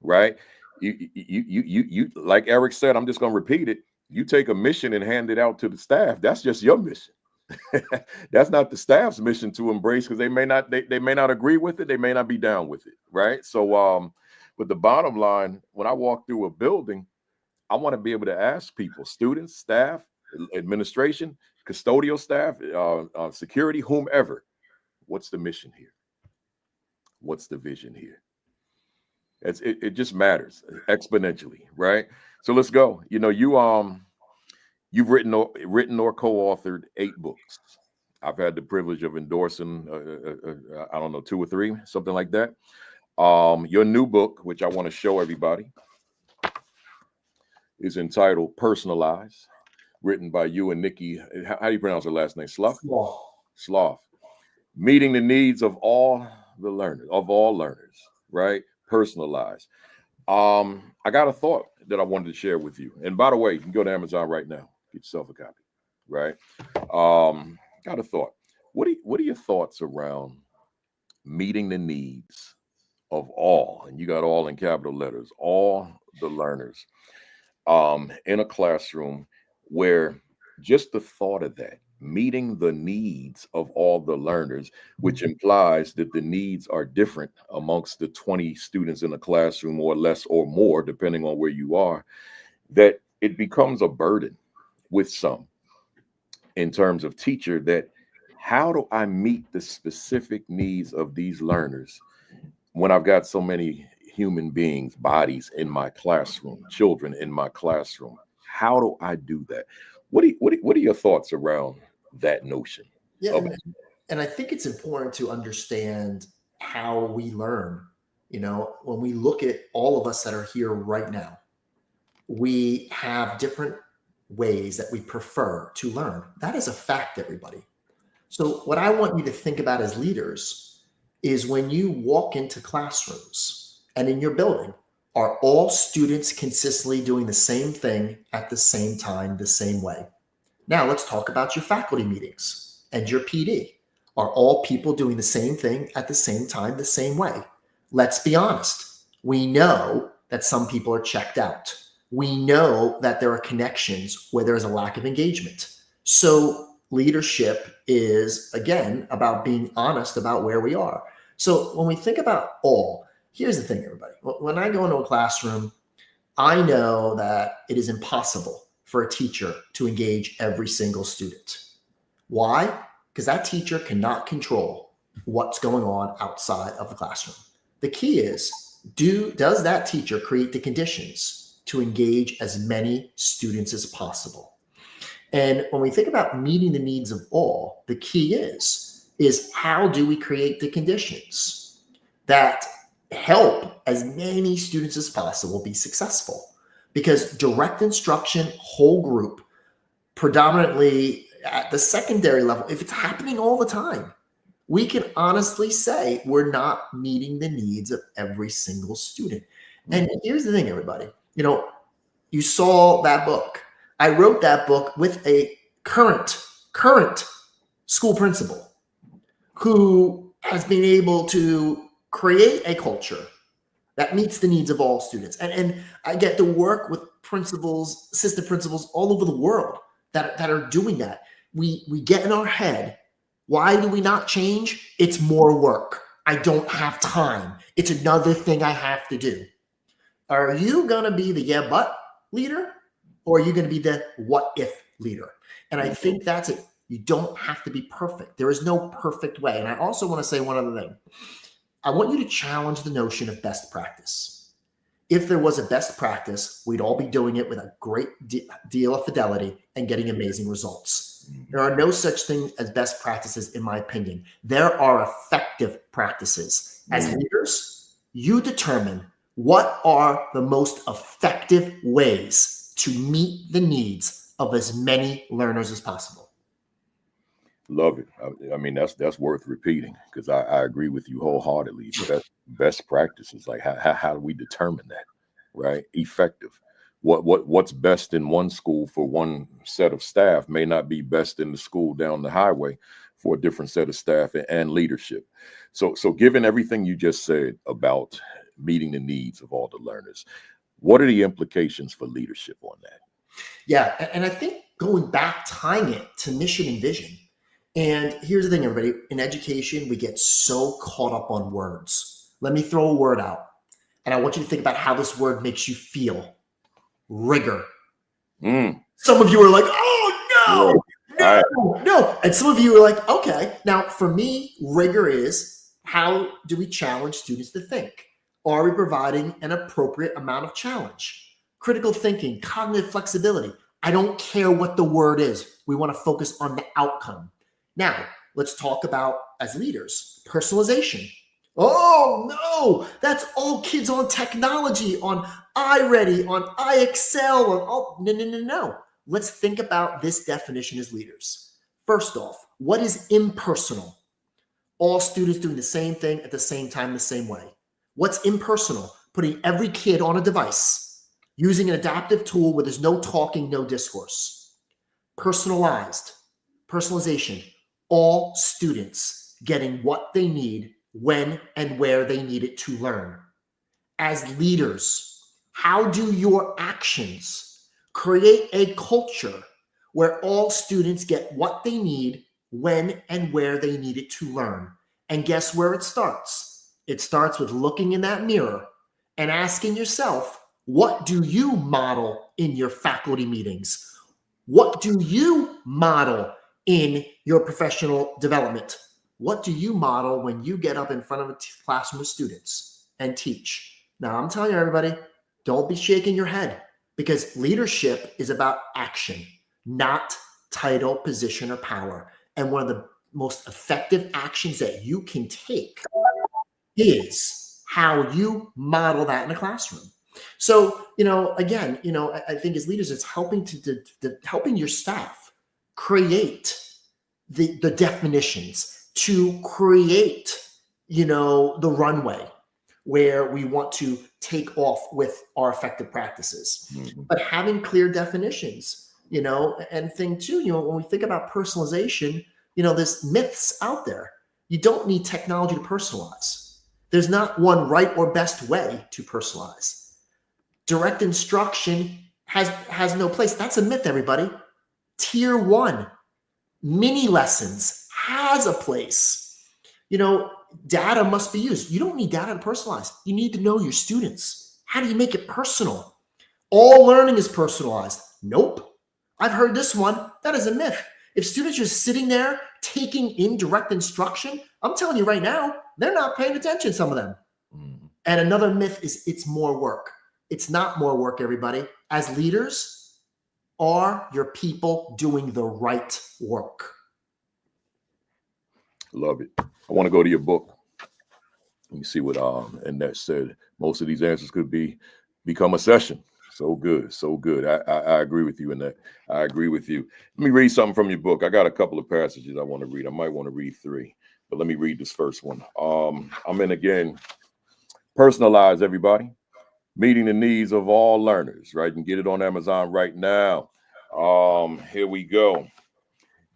right? You like Eric said, I'm just going to repeat it. You take a mission and hand it out to the staff. That's just your mission. That's not the staff's mission to embrace, because they may not agree with it. They may not be down with it, right? So, but the bottom line, when I walk through a building, I want to be able to ask people, students, staff, administration, custodial staff, security, whomever, what's the mission here? What's the vision here? It just matters exponentially, right? So let's go. You know, you've written or co-authored 8 books. I've had the privilege of endorsing, I don't know, 2 or 3, something like that. Your new book, which I want to show everybody, is entitled Personalized, written by you and Nikki. How do you pronounce her last name? Slough? Slough. Meeting the needs of all learners, right? Personalized. I got a thought that I wanted to share with you. And by the way, you can go to Amazon right now, get yourself a copy, right? Got a thought. What are your thoughts around meeting the needs of all, and you got all in capital letters, all the learners, in a classroom where just the thought of that, meeting the needs of all the learners, which implies that the needs are different amongst the 20 students in a classroom, or less or more, depending on where you are, that it becomes a burden with some in terms of teacher, that how do I meet the specific needs of these learners when I've got so many human beings, bodies in my classroom, children in my classroom? How do I do that? What are your thoughts around that notion? Yeah, and I think it's important to understand how we learn. You know, when we look at all of us that are here right now, we have different ways that we prefer to learn. That is a fact, everybody. So what I want you to think about as leaders is when you walk into classrooms and in your building, are all students consistently doing the same thing at the same time, the same way? Now let's talk about your faculty meetings and your PD. Are all people doing the same thing at the same time, the same way? let's be honest. We know that some people are checked out. We know that there are connections where there is a lack of engagement. So leadership is, again, about being honest about where we are. So when we think about all, here's the thing, everybody. When I go into a classroom, I know that it is impossible for a teacher to engage every single student. Why? Because that teacher cannot control what's going on outside of the classroom. The key is, does that teacher create the conditions to engage as many students as possible? And when we think about meeting the needs of all, the key is how do we create the conditions that help as many students as possible be successful? Because direct instruction, whole group, predominantly at the secondary level, if it's happening all the time, we can honestly say we're not meeting the needs of every single student. And here's the thing, everybody. You saw that book. I wrote that book with a current school principal who has been able to create a culture that meets the needs of all students. And I get to work with principals, assistant principals all over the world that are doing that. We get in our head, why do we not change? It's more work. I don't have time. It's another thing I have to do. Are you going to be the yeah, but leader? Or are you going to be the what if leader? And I think that's it. You don't have to be perfect. There is no perfect way. And I also want to say one other thing. I want you to challenge the notion of best practice. If there was a best practice, we'd all be doing it with a great deal of fidelity and getting amazing results. There are no such thing as best practices, in my opinion. There are effective practices. As leaders, you determine what are the most effective ways to meet the needs of as many learners as possible. Love it. I mean, that's worth repeating, because I agree with you wholeheartedly. Best practices, like how do we determine that, right? Effective. What's best in one school for one set of staff may not be best in the school down the highway for a different set of staff and leadership. So given everything you just said about meeting the needs of all the learners, what are the implications for leadership on that? Yeah, and I think going back, tying it to mission and vision. And here's the thing, everybody. In education, we get so caught up on words. Let me throw a word out. And I want you to think about how this word makes you feel. Rigor. Some of you are like, oh, no. And some of you are like, okay. Now, for me, rigor is, how do we challenge students to think? Are we providing an appropriate amount of challenge? Critical thinking, cognitive flexibility. I don't care what the word is. We want to focus on the outcome. Now, let's talk about, as leaders, personalization. Oh, no, that's all kids on technology, on iReady, on iExcel. No. Let's think about this definition as leaders. First off, what is impersonal? All students doing the same thing at the same time, the same way. What's impersonal? Putting every kid on a device, using an adaptive tool where there's no talking, no discourse. Personalized, personalization. All students getting what they need, when and where they need it to learn. As leaders, how do your actions create a culture where all students get what they need, when and where they need it to learn? And guess where it starts? It starts with looking in that mirror and asking yourself, what do you model in your faculty meetings? What do you model in your professional development? What do you model when you get up in front of a classroom of students and teach? Now, I'm telling you, everybody, don't be shaking your head, because leadership is about action, not title, position, or power. And one of the most effective actions that you can take is how you model that in a classroom. So, again, I think as leaders, it's helping helping your staff create the definitions, to create, the runway where we want to take off with our effective practices. But having clear definitions, and thing too, when we think about personalization, there's myths out there. You don't need technology to personalize. There's not one right or best way to personalize. Direct instruction has no place. That's a myth, everybody. Tier 1, mini lessons has a place. Data must be used. You don't need data to personalize. You need to know your students. How do you make it personal? All learning is personalized. Nope. I've heard this one. That is a myth. If students are sitting there taking in direct instruction, I'm telling you right now, they're not paying attention, some of them. And another myth is it's more work. It's not more work, everybody. As leaders, are your people doing the right work? Love it. I want to go to your book. Let me see what Annette said. Most of these answers could become a session. So good, so good. I agree with you in that. I agree with you. Let me read something from your book. I got a couple of passages I want to read. I might want to read 3, but let me read this first one. I'm in again. Personalize, everybody. Meeting the needs of all learners, right? You can get it on Amazon right now. Here we go.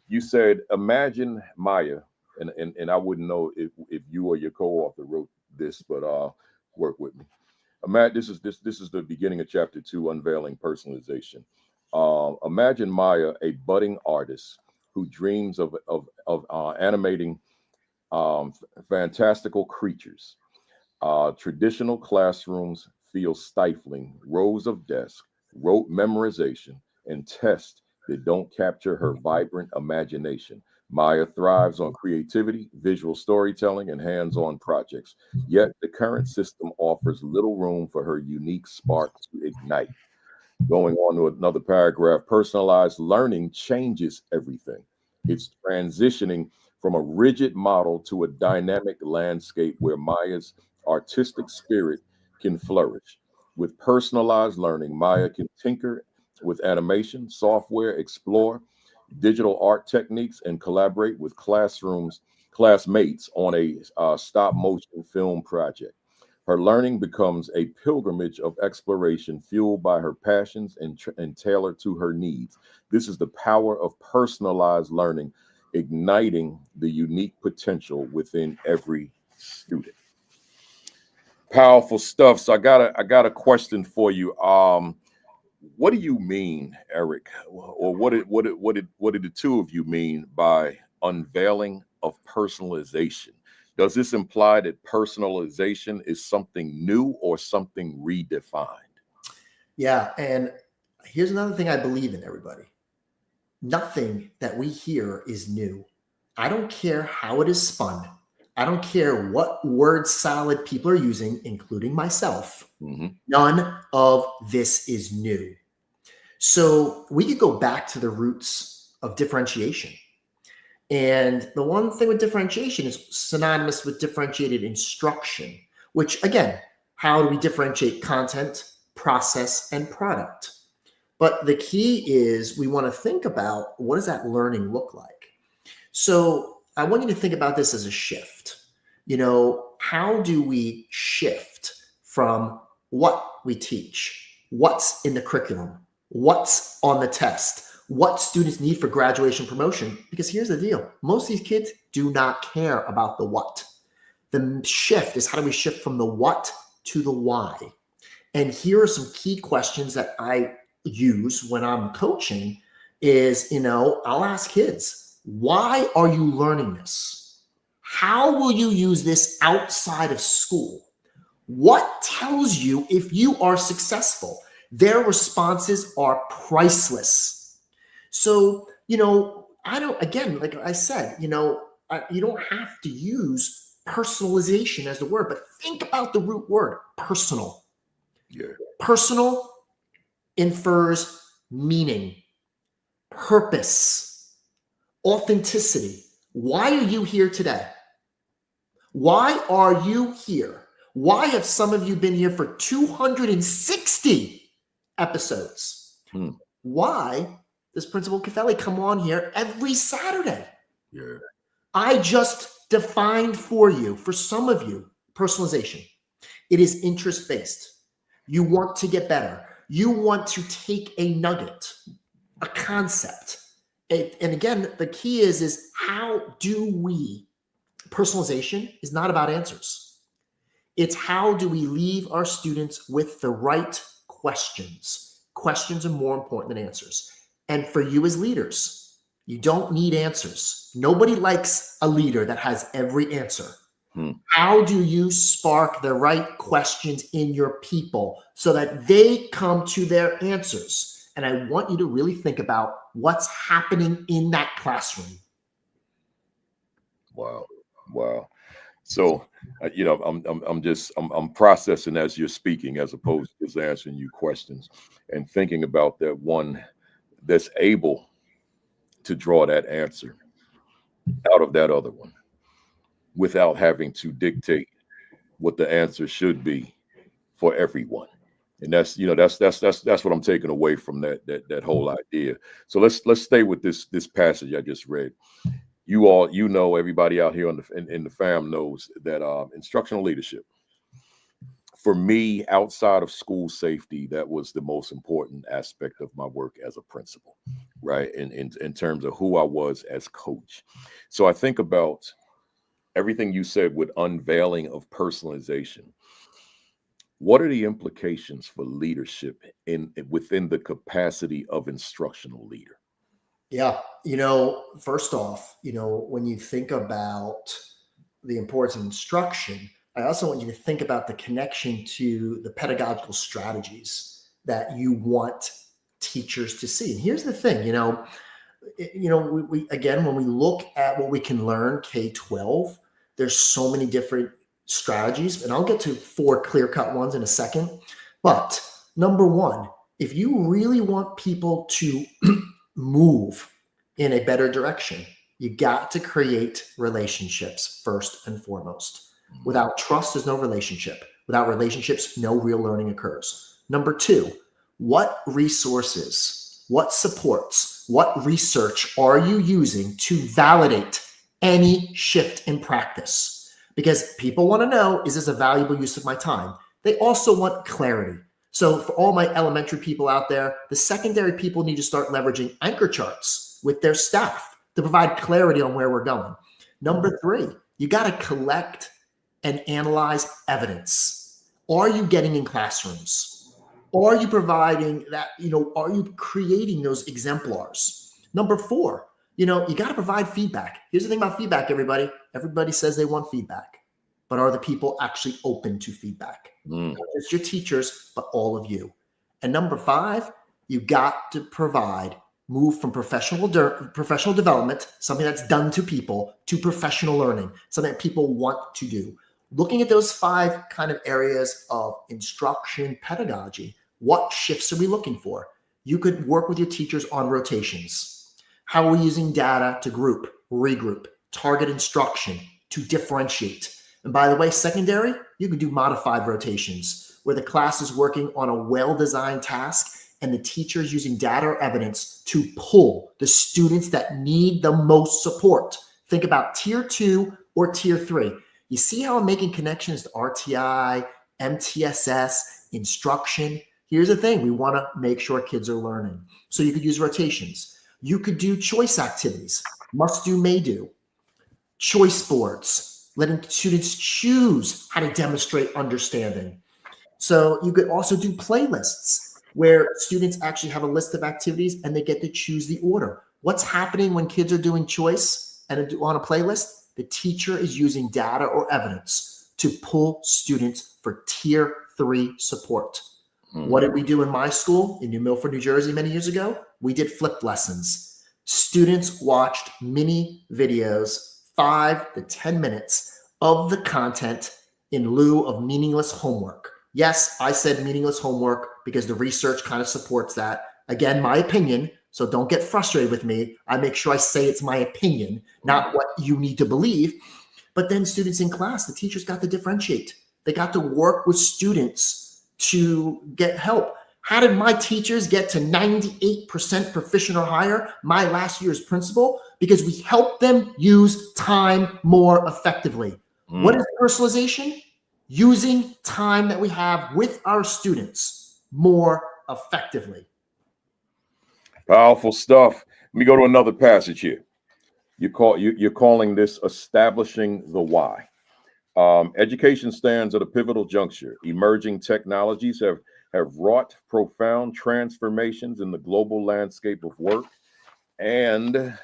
You said, imagine Maya, and I wouldn't know if you or your co-author wrote this, but work with me. This is the beginning of chapter 2, unveiling personalization. Imagine Maya, a budding artist who dreams of animating fantastical creatures. Traditional classrooms feel stifling, rows of desks, rote memorization, and tests that don't capture her vibrant imagination. Maya thrives on creativity, visual storytelling, and hands-on projects. Yet the current system offers little room for her unique spark to ignite. Going on to another paragraph, personalized learning changes everything. It's transitioning from a rigid model to a dynamic landscape where Maya's artistic spirit can flourish. With personalized learning, Maya can tinker with animation, software, explore digital art techniques, and collaborate with classmates on a stop motion film project. Her learning becomes a pilgrimage of exploration fueled by her passions and tailored to her needs. This is the power of personalized learning, igniting the unique potential within every student. Powerful stuff. So I got a question for you. What do you mean, Eric, or what did the two of you mean by unveiling of personalization? Does this imply that personalization is something new or something redefined? Yeah, and here's another thing I believe in, everybody. Nothing that we hear is new. I don't care how it is spun. I don't care what word salad people are using, including myself. None of this is new. So we could go back to the roots of differentiation. And the one thing with differentiation is synonymous with differentiated instruction, which again, how do we differentiate content, process, and product? But the key is we want to think about, what does that learning look like? So I want you to think about this as a shift. How do we shift from what we teach, what's in the curriculum, what's on the test, what students need for graduation promotion? Because here's the deal. Most of these kids do not care about the what. The shift is, how do we shift from the what to the why? And here are some key questions that I use when I'm coaching is, I'll ask kids, why are you learning this? How will you use this outside of school? What tells you if you are successful? Their responses are priceless. So, I don't, again, like I said, you don't have to use personalization as the word, but think about the root word, personal. Yeah. Personal infers meaning, purpose, authenticity. Why are you here today? Why are you here? Why have some of you been here for 260 episodes? Why does Principal Caffelli come on here every Saturday? Yeah. I just defined for you, for some of you, personalization. It is interest-based. You want to get better. You want to take a nugget, a concept. And again, the key is how do we, personalization is not about answers. It's how do we leave our students with the right questions? Questions are more important than answers. And for you as leaders, you don't need answers. Nobody likes a leader that has every answer. How do you spark the right questions in your people so that they come to their answers? And I want you to really think about what's happening in that classroom. Wow. Wow. So, I'm processing as you're speaking, as opposed to just answering you questions, and thinking about that one that's able to draw that answer out of that other one without having to dictate what the answer should be for everyone. And that's what I'm taking away from that whole idea. So let's stay with this passage I just read. You know, everybody out here in the fam knows that instructional leadership, for me, outside of school safety, that was the most important aspect of my work as a principal, right? In terms of who I was as coach. So I think about everything you said with unveiling of personalization. What are the implications for leadership within the capacity of instructional leader? Yeah. First off, when you think about the importance of instruction, I also want you to think about the connection to the pedagogical strategies that you want teachers to see. And here's the thing, we again, when we look at what we can learn K-12, there's so many different strategies, and I'll get to 4 clear-cut ones in a second. But number one, if you really want people to move in a better direction, you got to create relationships first and foremost. Without trust, there's no relationship. Without relationships, no real learning occurs. Number 2, what resources, what supports, what research are you using to validate any shift in practice? Because people want to know, is this a valuable use of my time? They also want clarity. So for all my elementary people out there, the secondary people need to start leveraging anchor charts with their staff to provide clarity on where we're going. Number 3, you got to collect and analyze evidence. Are you getting in classrooms? Are you providing that, are you creating those exemplars? Number 4, you got to provide feedback. Here's the thing about feedback, everybody. Everybody says they want feedback, but are the people actually open to feedback? Not just your teachers, but all of you. And number 5, you got to move from professional development, something that's done to people, to professional learning, something that people want to do. Looking at those 5 kind of areas of instruction pedagogy, what shifts are we looking for? You could work with your teachers on rotations. How are we using data to group, regroup, target instruction, to differentiate? And by the way, secondary, you can do modified rotations where the class is working on a well-designed task and the teacher is using data or evidence to pull the students that need the most support. Think about tier 2 or tier 3. You see how I'm making connections to RTI, MTSS, instruction? Here's the thing. We want to make sure kids are learning. So you could use rotations. You could do choice activities, must do, may do, choice boards, letting students choose how to demonstrate understanding. So you could also do playlists where students actually have a list of activities and they get to choose the order. What's happening when kids are doing choice and on a playlist? The teacher is using data or evidence to pull students for tier 3 support. What did we do in my school in New Milford, New Jersey many years ago? We did flipped lessons. Students watched mini videos, 5 to 10 minutes of the content in lieu of meaningless homework. Yes, I said meaningless homework because the research kind of supports that. Again, my opinion, so don't get frustrated with me. I make sure I say it's my opinion, not what you need to believe. But then students in class, the teachers got to differentiate. They got to work with students to get help. How did my teachers get to 98% proficient or higher my last year as principal? Because we helped them use time more effectively. What is personalization? Using time that we have with our students more effectively. Powerful stuff. Let me go to another passage here. You're calling this establishing the why. Education stands at a pivotal juncture. Emerging technologies have wrought profound transformations in the global landscape of work and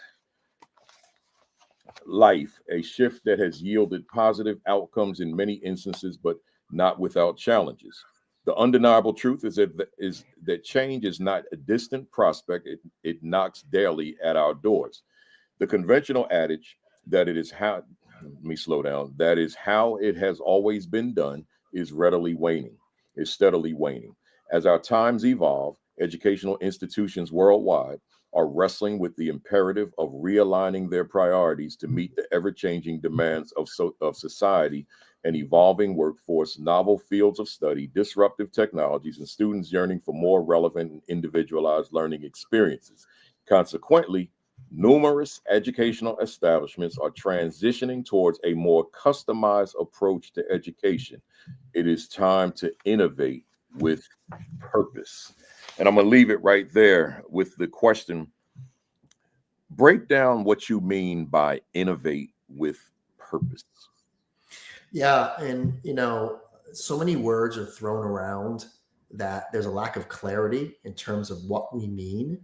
life, a shift that has yielded positive outcomes in many instances, but not without challenges. The undeniable truth is that change is not a distant prospect. It knocks daily at our doors. The conventional adage that it is how, let me slow down, that is how it has always been done is steadily waning. As our times evolve, educational institutions worldwide are wrestling with the imperative of realigning their priorities to meet the ever-changing demands of society, an evolving workforce, novel fields of study, disruptive technologies, and students yearning for more relevant and individualized learning experiences. Consequently, numerous educational establishments are transitioning towards a more customized approach to education. It is time to innovate with purpose. And I'm going to leave it right there with the question. Break down what you mean by innovate with purpose. Yeah. And, so many words are thrown around that there's a lack of clarity in terms of what we mean.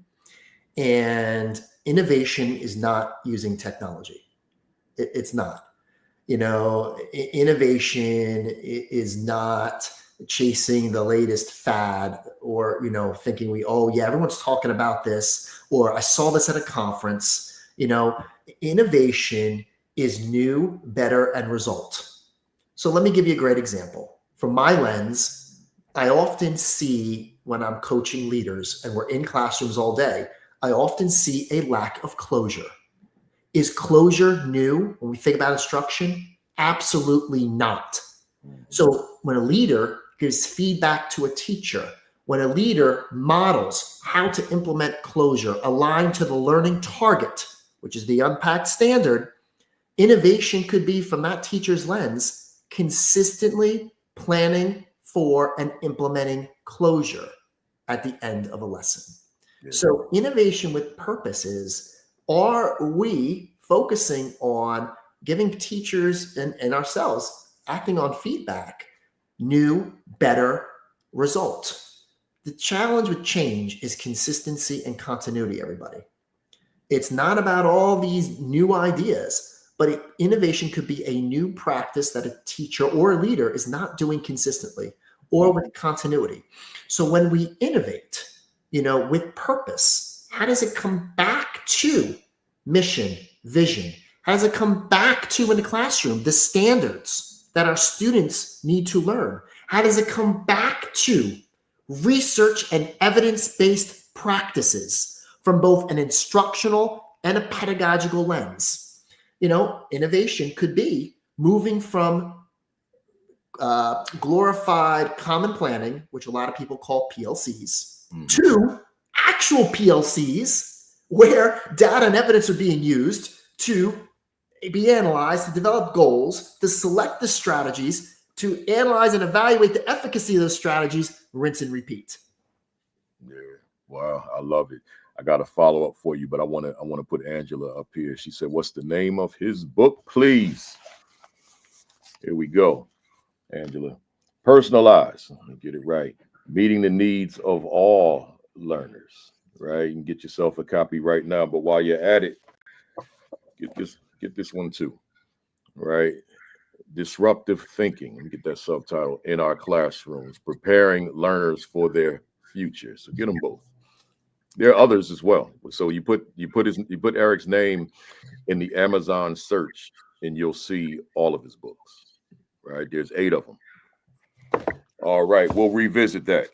And innovation is not using technology. It's not. Innovation is not chasing the latest fad or, thinking everyone's talking about this, or I saw this at a conference. Innovation is new, better, and result. So let me give you a great example. From my lens, I often see when I'm coaching leaders and we're in classrooms all day, I often see a lack of closure. Is closure new when we think about instruction? Absolutely not. So when a leader gives feedback to a teacher, when a leader models how to implement closure aligned to the learning target, which is the unpacked standard, innovation could be, from that teacher's lens, consistently planning for and implementing closure at the end of a lesson. Yeah. So innovation with purpose is, are we focusing on giving teachers and ourselves acting on feedback, new, better result? The challenge with change is consistency and continuity, everybody. It's not about all these new ideas, but innovation could be a new practice that a teacher or a leader is not doing consistently or with continuity. So when we innovate, with purpose, how does it come back to mission, vision? How does it come back to, in the classroom, the standards that our students need to learn? How does it come back to research and evidence-based practices from both an instructional and a pedagogical lens? Innovation could be moving from glorified common planning, which a lot of people call PLCs, to actual PLCs, where data and evidence are being used to be analyzed, to develop goals, to select the strategies, to analyze and evaluate the efficacy of those strategies, rinse and repeat. Yeah, wow, I love it. I got a follow-up for you, but I want to put Angela up here. She said, "What's the name of his book, please?" Here we go, Angela. Personalize. Let me get it right. Meeting the needs of all learners. Right. You can get yourself a copy right now. But while you're at it, get this one too. Right. Disruptive thinking. Let me get that subtitle. In our classrooms, preparing learners for their future. So get them both. There are others as well. So you put Eric's name in the Amazon search, and you'll see all of his books. Right, there's 8 of them. All right, we'll revisit that.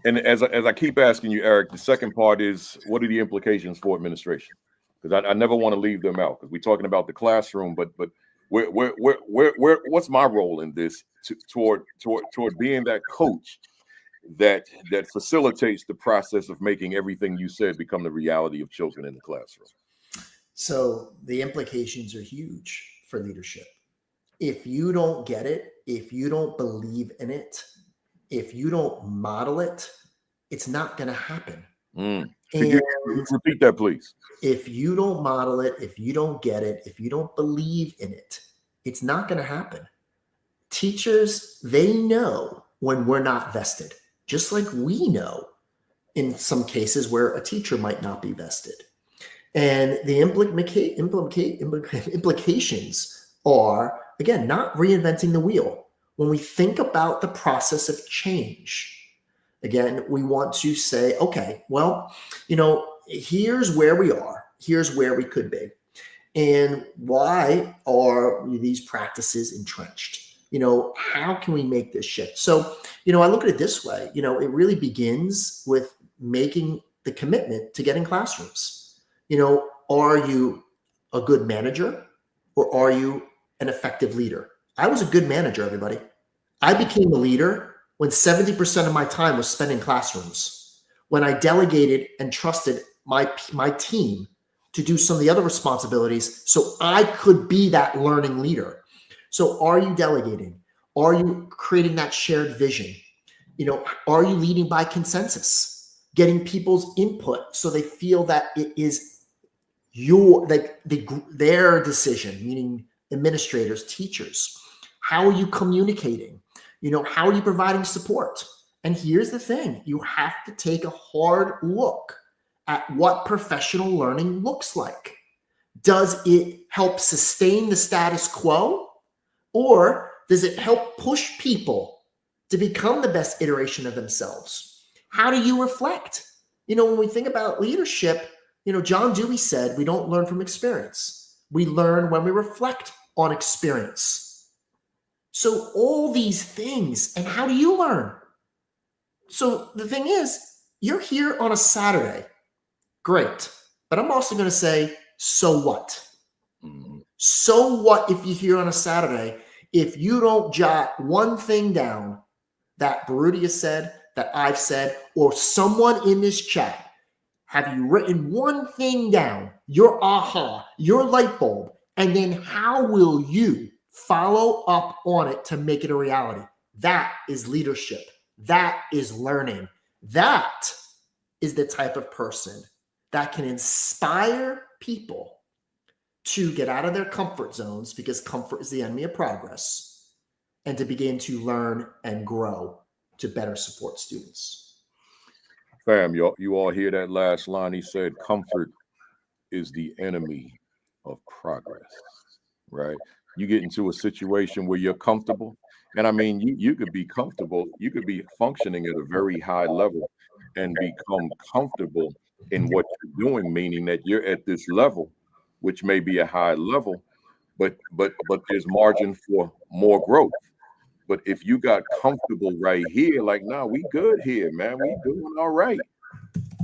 And as I keep asking you, Eric, the second part is, what are the implications for administration? Because I never want to leave them out, because we're talking about the classroom, but where what's my role in this toward being that coach that facilitates the process of making everything you said become the reality of children in the classroom? So the implications are huge for leadership. If you don't get it, if you don't believe in it, if you don't model it, it's not going to happen. Could you repeat that, please? If you don't model it, if you don't get it, if you don't believe in it, It's not going to happen. Teachers, they know when we're not vested, just like we know in some cases where a teacher might not be vested. And the implications are, again, not reinventing the wheel. When we think about the process of change, again, we want to say, okay, well, here's where we are. Here's where we could be. And why are these practices entrenched? How can we make this shift? So, I look at it this way. It really begins with making the commitment to get in classrooms. Are you a good manager or are you an effective leader? I was a good manager, everybody. I became a leader when 70% of my time was spent in classrooms, when I delegated and trusted my team to do some of the other responsibilities so I could be that learning leader. So are you delegating? Are you creating that shared vision? Are you leading by consensus, getting people's input so they feel that it is their decision, meaning administrators, teachers? How are you communicating? How are you providing support? And here's the thing, you have to take a hard look at what professional learning looks like. Does it help sustain the status quo, or does it help push people to become the best iteration of themselves? How do you reflect? When we think about leadership, John Dewey said, we don't learn from experience. We learn when we reflect on experience. So all these things, and how do you learn? So the thing is, you're here on a Saturday. Great. But I'm also going to say, so what? Mhm. So what if you're here on a Saturday, if you don't jot one thing down that Baruti has said, that I've said, or someone in this chat, have you written one thing down, your aha, your light bulb, and then how will you follow up on it to make it a reality? That is leadership. That is learning. That is the type of person that can inspire people to get out of their comfort zones, because comfort is the enemy of progress, and to begin to learn and grow to better support students. Fam, you all hear that last line? He said, comfort is the enemy of progress, right? You get into a situation where you're comfortable. And I mean, you could be comfortable. You could be functioning at a very high level and become comfortable in what you're doing, meaning that you're at this level, which may be a high level, but there's margin for more growth. But if you got comfortable right here, like, nah, we good here, man, we doing all right,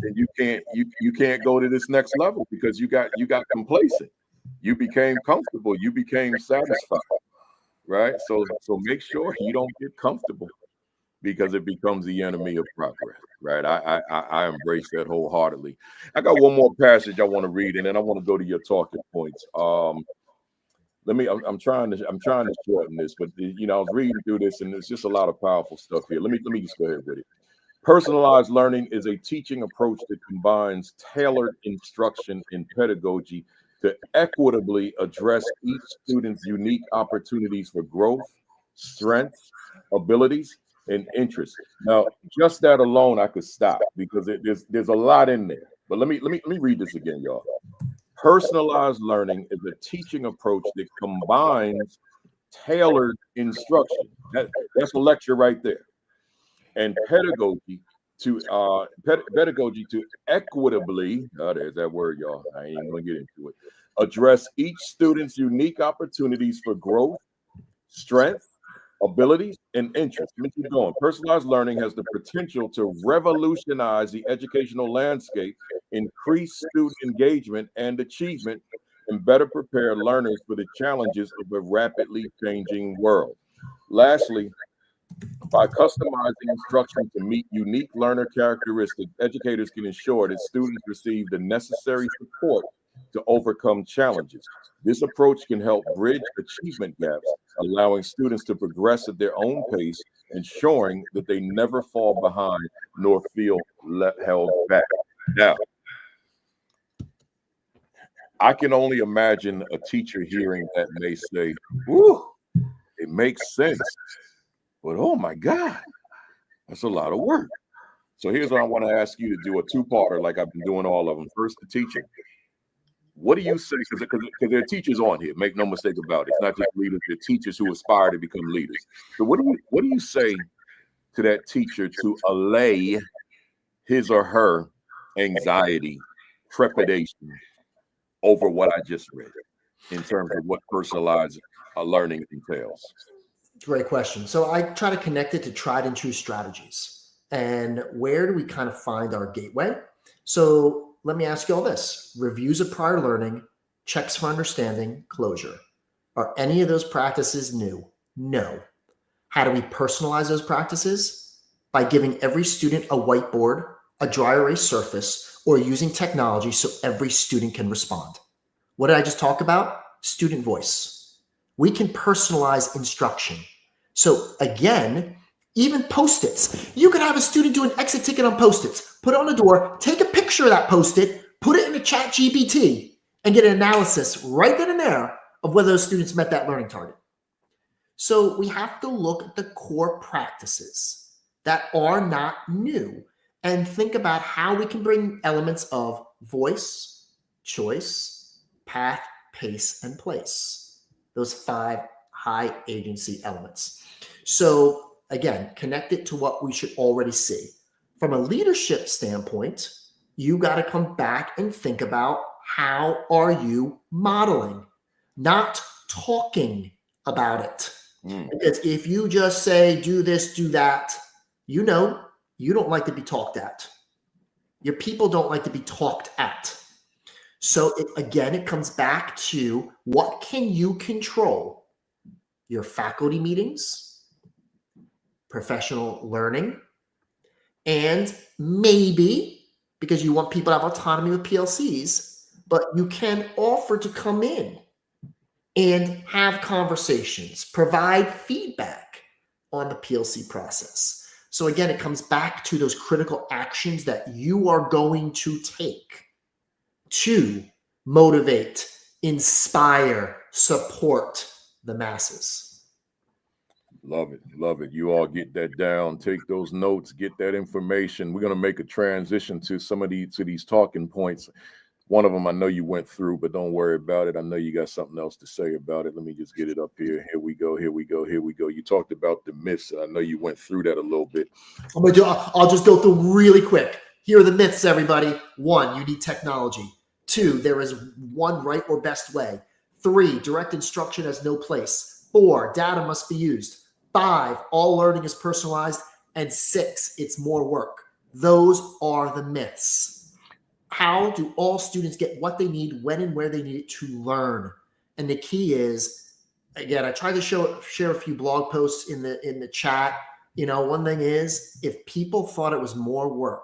then you can't go to this next level because you got complacent. You became comfortable, you became satisfied, right? So make sure you don't get comfortable, because it becomes the enemy of progress, right? I embrace that wholeheartedly. I got one more passage I want to read, and then I want to go to your talking points. I'm trying to shorten this, but I was reading through this, and there's just a lot of powerful stuff here. Let me just go ahead with it. Personalized learning is a teaching approach that combines tailored instruction and pedagogy to equitably address each student's unique opportunities for growth, strengths, abilities, and interests. Now, just that alone, I could stop, because there's a lot in there. But let me read this again, y'all. Personalized learning is a teaching approach that combines tailored instruction. That's a lecture right there. And pedagogy to equitably, there's that word, y'all. I ain't even gonna get into it. Address each student's unique opportunities for growth, strength, abilities, and interests. Let me keep going. Personalized learning has the potential to revolutionize the educational landscape, increase student engagement and achievement, and better prepare learners for the challenges of a rapidly changing world. Lastly, by customizing instruction to meet unique learner characteristics, educators can ensure that students receive the necessary support to overcome challenges. This approach can help bridge achievement gaps, allowing students to progress at their own pace, ensuring that they never fall behind nor feel held back. Now, I can only imagine a teacher hearing that may say, "Woo, it makes sense," but oh my God, that's a lot of work. So here's what I want to ask you to do, a two-parter, like I've been doing all of them. First, the teacher. What do you say? Because there are teachers on here. Make no mistake about it. It's not just leaders. They're teachers who aspire to become leaders. So what do you say to that teacher to allay his or her anxiety, trepidation over what I just read in terms of what personalized learning entails? Great question. So I try to connect it to tried and true strategies. And where do we kind of find our gateway? So let me ask you all this. Reviews of prior learning, checks for understanding, closure. Are any of those practices new? No. How do we personalize those practices? By giving every student a whiteboard, a dry erase surface, or using technology so every student can respond. What did I just talk about? Student voice. We can personalize instruction. So again, even Post-its. You could have a student do an exit ticket on Post-its, put it on the door, take a picture of that Post-it, put it in the chat GPT, and get an analysis right then and there of whether those students met that learning target. So we have to look at the core practices that are not new and think about how we can bring elements of voice, choice, path, pace, and place. Those 5 high agency elements. So again, connect it to what we should already see. From a leadership standpoint, you got to come back and think about how are you modeling, not talking about it. Because if you just say, do this, do that, you know, you don't like to be talked at. Your people don't like to be talked at. So it comes back to what can you control? Your faculty meetings, professional learning, and maybe, because you want people to have autonomy with PLCs, but you can offer to come in and have conversations, provide feedback on the PLC process. So again, it comes back to those critical actions that you are going to take to motivate, inspire, support the masses. Love it. Love it. You all get that down. Take those notes. Get that information. We're going to make a transition to these talking points. One of them I know you went through, but don't worry about it. I know you got something else to say about it. Let me just get it up here. Here we go. Here we go. Here we go. You talked about the myths. I know you went through that a little bit. I'll just go through really quick. Here are the myths, everybody. 1, you need technology. 2, there is one right or best way. 3, direct instruction has no place. 4, data must be used. 5, all learning is personalized. And 6, it's more work. Those are the myths. How do all students get what they need, when and where they need it to learn? And the key is, again, I tried to share a few blog posts in the chat. You know, one thing is, if people thought it was more work,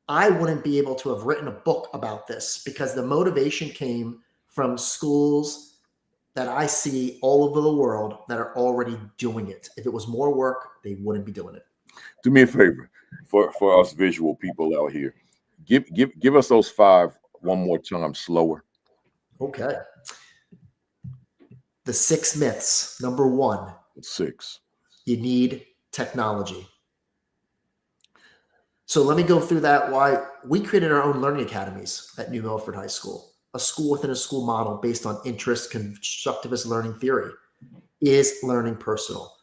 I wouldn't be able to have written a book about this, because the motivation came from schools that I see all over the world that are already doing it. If it was more work, they wouldn't be doing it. Do me a favor for us visual people out here. Give us those 5 one more time, slower. Okay. The 6 myths. Number 1. 6. You need technology. So let me go through that. Why we created our own learning academies at New Milford High School, a school within a school model based on interest, constructivist learning theory. Is learning personal?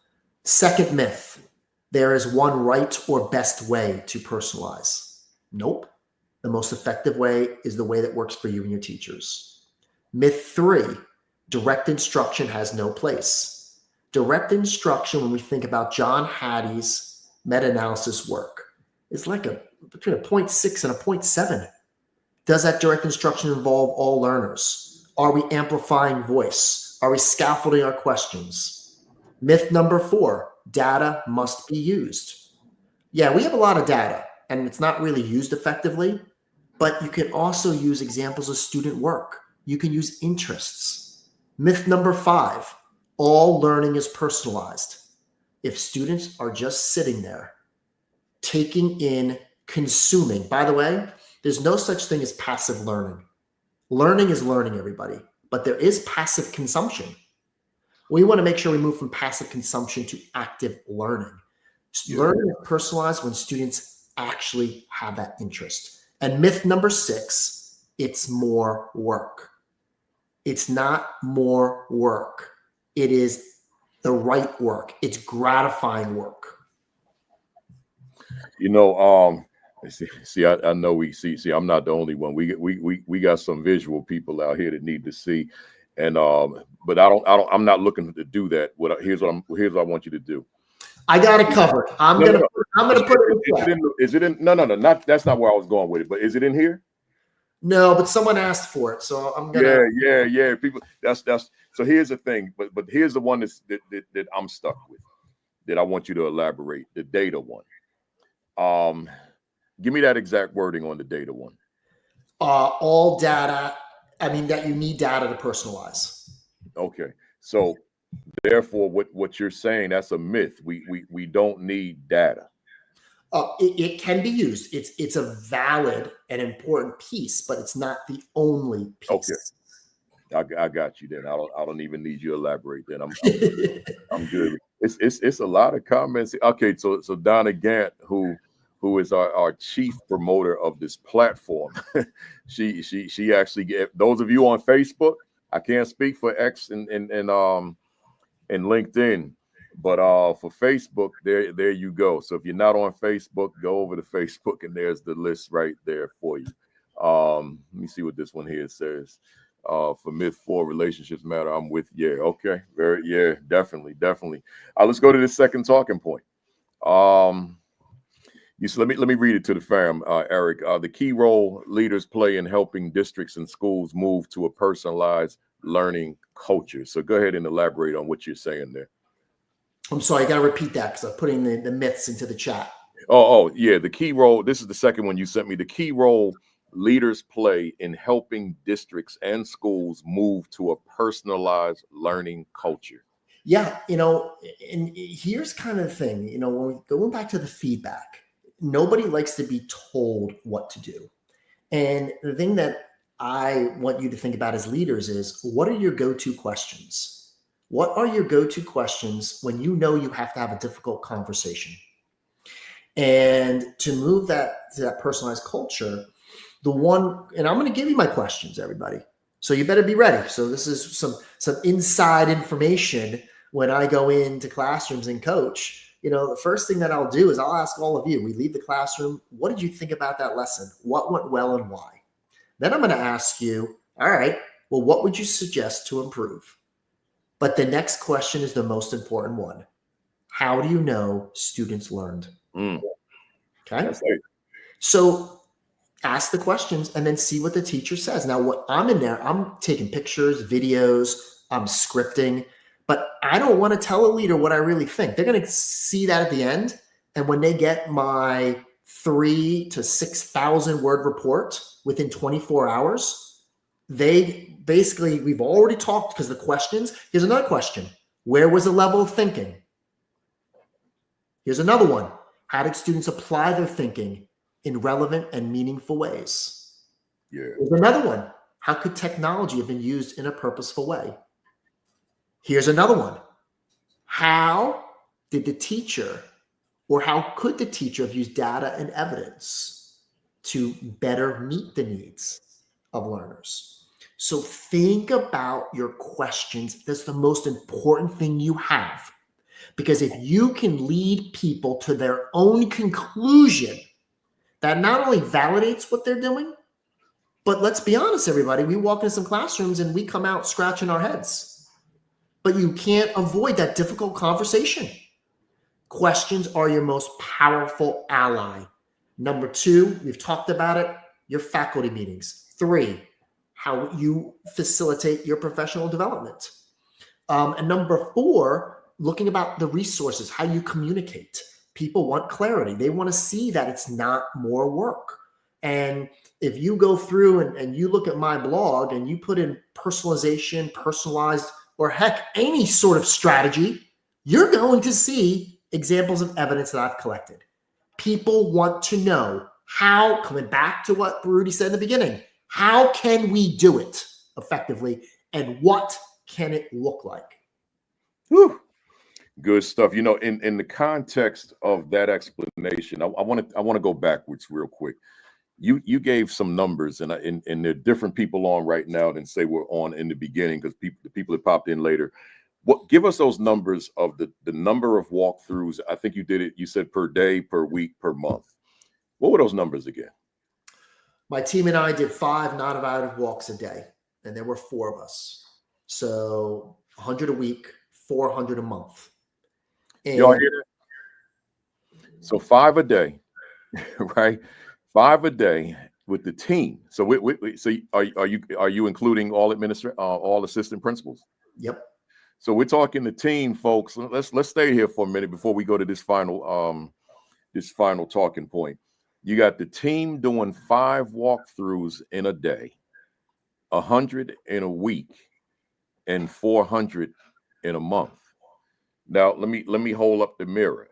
Second myth, there is one right or best way to personalize. Nope. The most effective way is the way that works for you and your teachers. Myth 3, direct instruction has no place. Direct instruction, when we think about John Hattie's meta-analysis work, is like between a 0.6 and a 0.7. Does that direct instruction involve all learners? Are we amplifying voice? Are we scaffolding our questions? Myth number 4, data must be used. Yeah, we have a lot of data and it's not really used effectively, but you can also use examples of student work. You can use interests. Myth number 5, all learning is personalized. If students are just sitting there, taking in, consuming. By the way, there's no such thing as passive learning. Learning is learning, everybody, but there is passive consumption. We want to make sure we move from passive consumption to active learning. Learning is personalized when students actually have that interest. And myth number 6, it's more work. It's not more work. It is the right work. It's gratifying work. I know we see. I'm not the only one. We got some visual people out here that need to see, and but I'm not looking to do that. Here's what I want you to do. I got it covered. I'm gonna put it. Is it in? No. Not that's not where I was going with it. But is it in here? No, but someone asked for it, so I'm gonna. Yeah. People, that's. So here's the thing. But here's the one that I'm stuck with. That I want you to elaborate. The data one. Give me that exact wording on the data one. All data. I mean that you need data to personalize. Okay. So therefore, what you're saying, that's a myth. We don't need data. It can be used. It's a valid and important piece, but it's not the only piece. Okay. I got you then. I don't even need you to elaborate then. I'm good. It's a lot of comments. Okay, so Donna Gant, who is our chief promoter of this platform. she actually gave those of you on Facebook. I can't speak for X and LinkedIn, but for Facebook, there you go. So if you're not on Facebook, go over to Facebook and there's the list right there for you. Let me see what this one here says. For myth 4, relationships matter. I'm with okay, definitely. Let's go to the second talking point. Let me read it to the fam, Eric. The key role leaders play in helping districts and schools move to a personalized learning culture. So go ahead and elaborate on what you're saying there. I'm sorry, I got to repeat that because I'm putting the myths into the chat. Yeah. The key role. This is the second one you sent me. The key role leaders play in helping districts and schools move to a personalized learning culture. Yeah, and here's kind of the thing. When we're going back to the feedback. Nobody likes to be told what to do. And the thing that I want you to think about as leaders is, what are your go-to questions? What are your go-to questions when you know you have to have a difficult conversation? And to move that to that personalized culture, and I'm going to give you my questions, everybody. So you better be ready. So this is some inside information when I go into classrooms and coach. The first thing that I'll do is I'll ask all of you, we leave the classroom, what did you think about that lesson? What went well and why? Then I'm going to ask you, all right, well, what would you suggest to improve? But the next question is the most important one. How do you know students learned? Okay. That's right. So ask the questions and then see what the teacher says. Now, what I'm in there, I'm taking pictures, videos, I'm scripting. But I don't want to tell a leader what I really think. They're going to see that at the end. And when they get my 3,000 to 6,000 word report within 24 hours, we've already talked because the questions. Here's another question. Where was the level of thinking? Here's another one. How did students apply their thinking in relevant and meaningful ways? Yeah. Here's another one. How could technology have been used in a purposeful way? Here's another one. How did the teacher, or how could the teacher have used data and evidence to better meet the needs of learners? So think about your questions. That's the most important thing you have. Because if you can lead people to their own conclusion, that not only validates what they're doing, but let's be honest, everybody, we walk into some classrooms and we come out scratching our heads. But you can't avoid that difficult conversation. Questions are your most powerful ally. Number 2, we've talked about it, your faculty meetings. 3, how you facilitate your professional development. And number 4, looking about the resources, how you communicate. People want clarity. They want to see that it's not more work. And if you go through and you look at my blog and you put in personalization, personalized, or heck, any sort of strategy, you're going to see examples of evidence that I've collected. People want to know how, coming back to what Rudy said in the beginning, How can we do it effectively? And what can it look like? Whew. Good stuff. You know, in the context of that explanation, I want to go backwards real quick. You gave some numbers, and there are different people on right now than say we're on in the beginning, because the people that popped in later. Give us those numbers of the number of walkthroughs. I think you did it. You said per day, per week, per month. What were those numbers again? My team and I did 5 non-evaluative walks a day, and there were 4 of us. So 100 a week, 400 a month. And y'all hear that? So 5 a day, right? 5 a day with the team. So so are you including all all assistant principals? Yep. So we're talking the team, folks. Let's stay here for a minute before we go to this final talking point. You got the team doing 5 walkthroughs in a day, 100 in a week, and 400 in a month. Now let me hold up the mirror.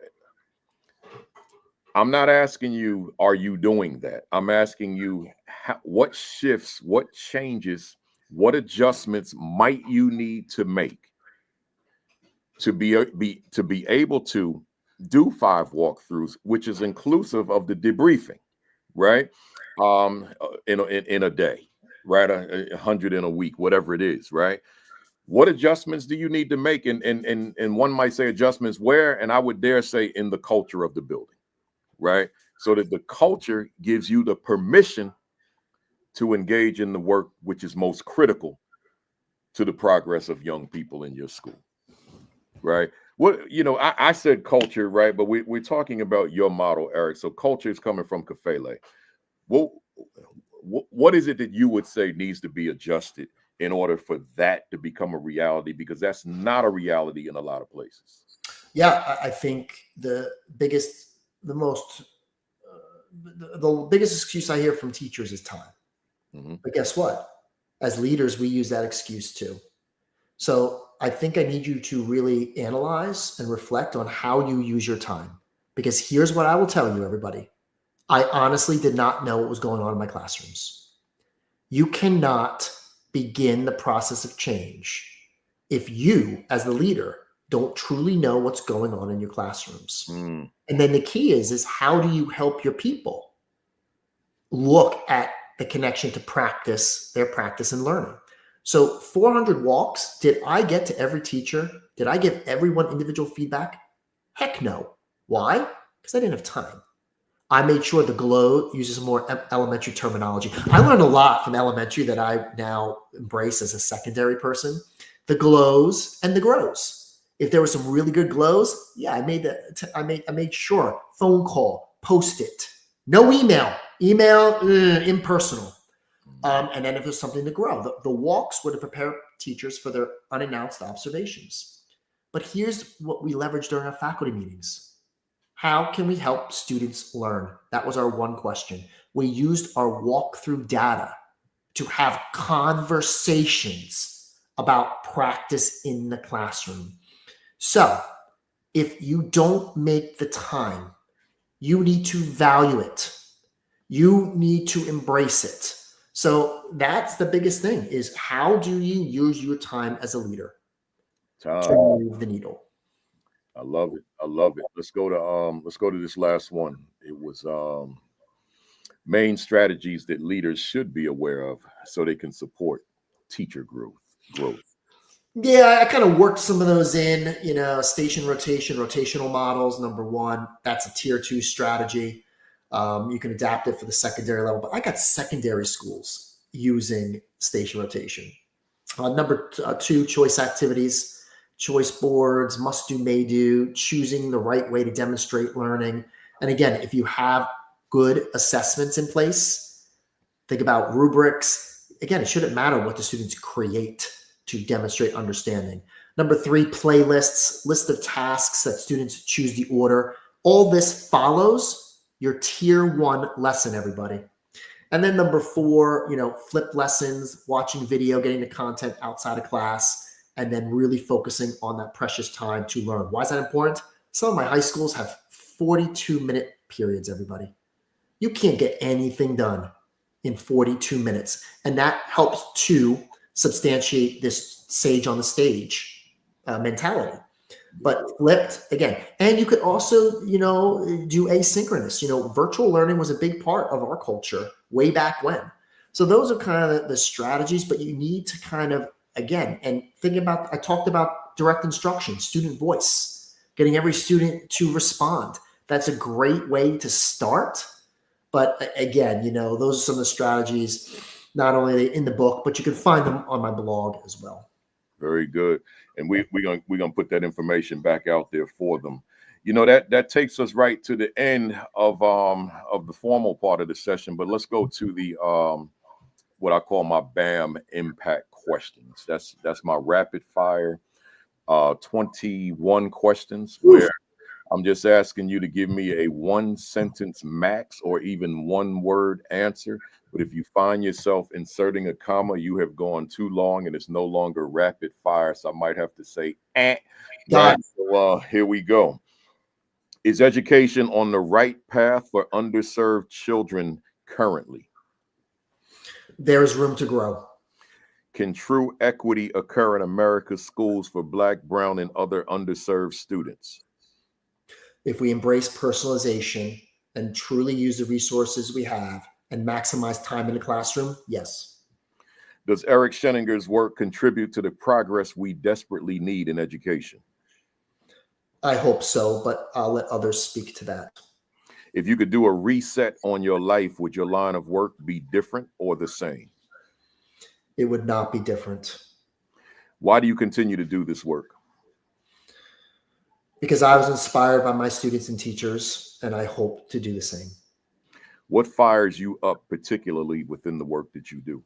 I'm not asking you, are you doing that? I'm asking you, what shifts, what changes, what adjustments might you need to make to be able to do 5 walkthroughs, which is inclusive of the debriefing, right? In a day, right? 100 in a week, whatever it is, right? What adjustments do you need to make? And one might say adjustments where, and I would dare say in the culture of the building, right? So that the culture gives you the permission to engage in the work which is most critical to the progress of young people in your school, right? What, you know, I said culture, right? But we're talking about your model, Eric. So culture is coming from Kafele. What is it that you would say needs to be adjusted in order for that to become a reality? Because that's not a reality in a lot of places. Yeah, I think the biggest excuse I hear from teachers is time. Mm-hmm. But guess what? As leaders, we use that excuse too. So I think I need you to really analyze and reflect on how you use your time. Because here's what I will tell you, everybody. I honestly did not know what was going on in my classrooms. You cannot begin the process of change if you, as the leader, don't truly know what's going on in your classrooms. Mm. And then the key is how do you help your people look at the connection to practice, their practice and learning? So 400 walks, did I get to every teacher? Did I give everyone individual feedback? Heck no. Why? Because I didn't have time. I made sure the GLOW uses more elementary terminology. I learned a lot from elementary that I now embrace as a secondary person. The GLOWs and the GROWs. If there were some really good GLOWs, yeah, I made sure. Phone call, post-it, no email, impersonal. And then if there's something to grow, the walks were to prepare teachers for their unannounced observations. But here's what we leveraged during our faculty meetings. How can we help students learn? That was our one question. We used our walkthrough data to have conversations about practice in the classroom. So if you don't make the time, you need to value it. You need to embrace it. So that's the biggest thing, is how do you use your time as a leader to move the needle? I love it. I love it. Let's go to this last one. It was main strategies that leaders should be aware of so they can support teacher growth. Yeah, I kind of worked some of those in, station rotation, rotational models. Number 1, that's a tier 2 strategy. You can adapt it for the secondary level, but I got secondary schools using station rotation. Number 2, choice activities. Choice boards, must do, may do, choosing the right way to demonstrate learning. And again, if you have good assessments in place, think about rubrics. Again, it shouldn't matter what the students create to demonstrate understanding. Number 3, playlists, list of tasks that students choose the order. All this follows your tier 1 lesson, everybody. And then number 4, flip lessons, watching video, getting the content outside of class, and then really focusing on that precious time to learn. Why is that important? Some of my high schools have 42-minute periods, everybody. You can't get anything done in 42 minutes. And that helps to substantiate this sage on the stage mentality. But flipped again. And you could also, do asynchronous. Virtual learning was a big part of our culture way back when. So those are kind of the strategies, but you need to kind of, again, and I talked about direct instruction, student voice, getting every student to respond. That's a great way to start. But again, those are some of the strategies, not only in the book, but you can find them on my blog as well. Very good. And we're gonna put that information back out there for them. That takes us right to the end of the formal part of the session. But let's go to the what I call my BAM impact questions. That's my rapid fire 21 questions where I'm just asking you to give me a 1-sentence max or even 1-word answer. But if you find yourself inserting a comma, you have gone too long and it's no longer rapid fire. So I might have to say, right? So here we go. Is education on the right path for underserved children currently? There is room to grow. Can true equity occur in America's schools for Black, brown, and other underserved students? If we embrace personalization and truly use the resources we have and maximize time in the classroom, yes. Does Eric Sheninger's work contribute to the progress we desperately need in education? I hope so, but I'll let others speak to that. If you could do a reset on your life, would your line of work be different or the same? It would not be different. Why do you continue to do this work? Because I was inspired by my students and teachers, and I hope to do the same. What fires you up particularly within the work that you do?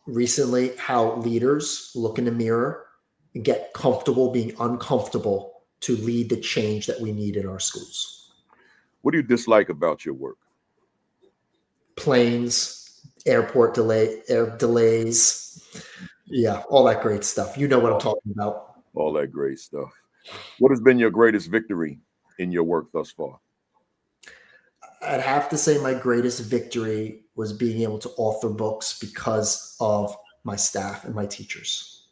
Recently, how leaders look in the mirror and get comfortable being uncomfortable to lead the change that we need in our schools. What do you dislike about your work? Planes, airport delays. Yeah, all that great stuff. You know what I'm talking about. All that great stuff. What has been your greatest victory in your work thus far? I'd have to say my greatest victory was being able to author books because of my staff and my teachers.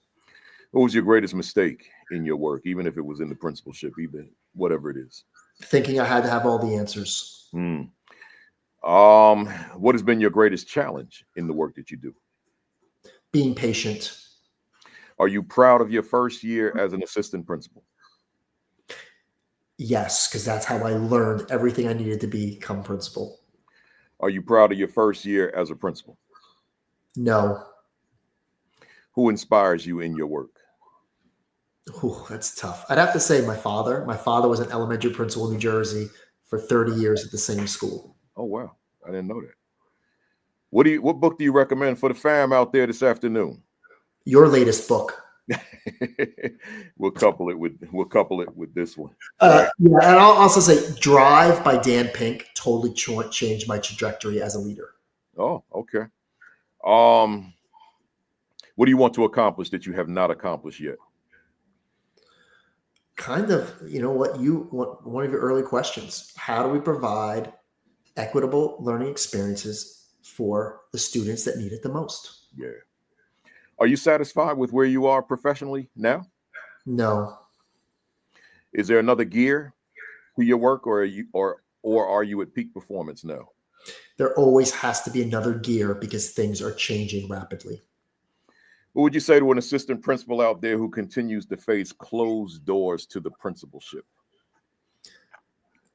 What was your greatest mistake in your work, even if it was in the principalship, even whatever it is? Thinking I had to have all the answers. What has been your greatest challenge in the work that you do? Being patient. Are you proud of your first year as an assistant principal? Yes, because that's how I learned everything I needed to become principal. Are you proud of your first year as a principal? No. Who inspires you in your work? Ooh, that's tough. I'd have to say my father. My father was an elementary principal in New Jersey for 30 years at the same school. Oh, wow. I didn't know that. What book do you recommend for the fam out there this afternoon? Your latest book. We'll couple it with this one. Yeah, and I'll also say Drive by Dan Pink totally changed my trajectory as a leader. Oh, okay. What do you want to accomplish that you have not accomplished yet? Kind of, one of your early questions. How do we provide equitable learning experiences for the students that need it the most? Yeah. Are you satisfied with where you are professionally now? No. Is there another gear to your work, or are you at peak performance now? There always has to be another gear because things are changing rapidly. What would you say to an assistant principal out there who continues to face closed doors to the principalship?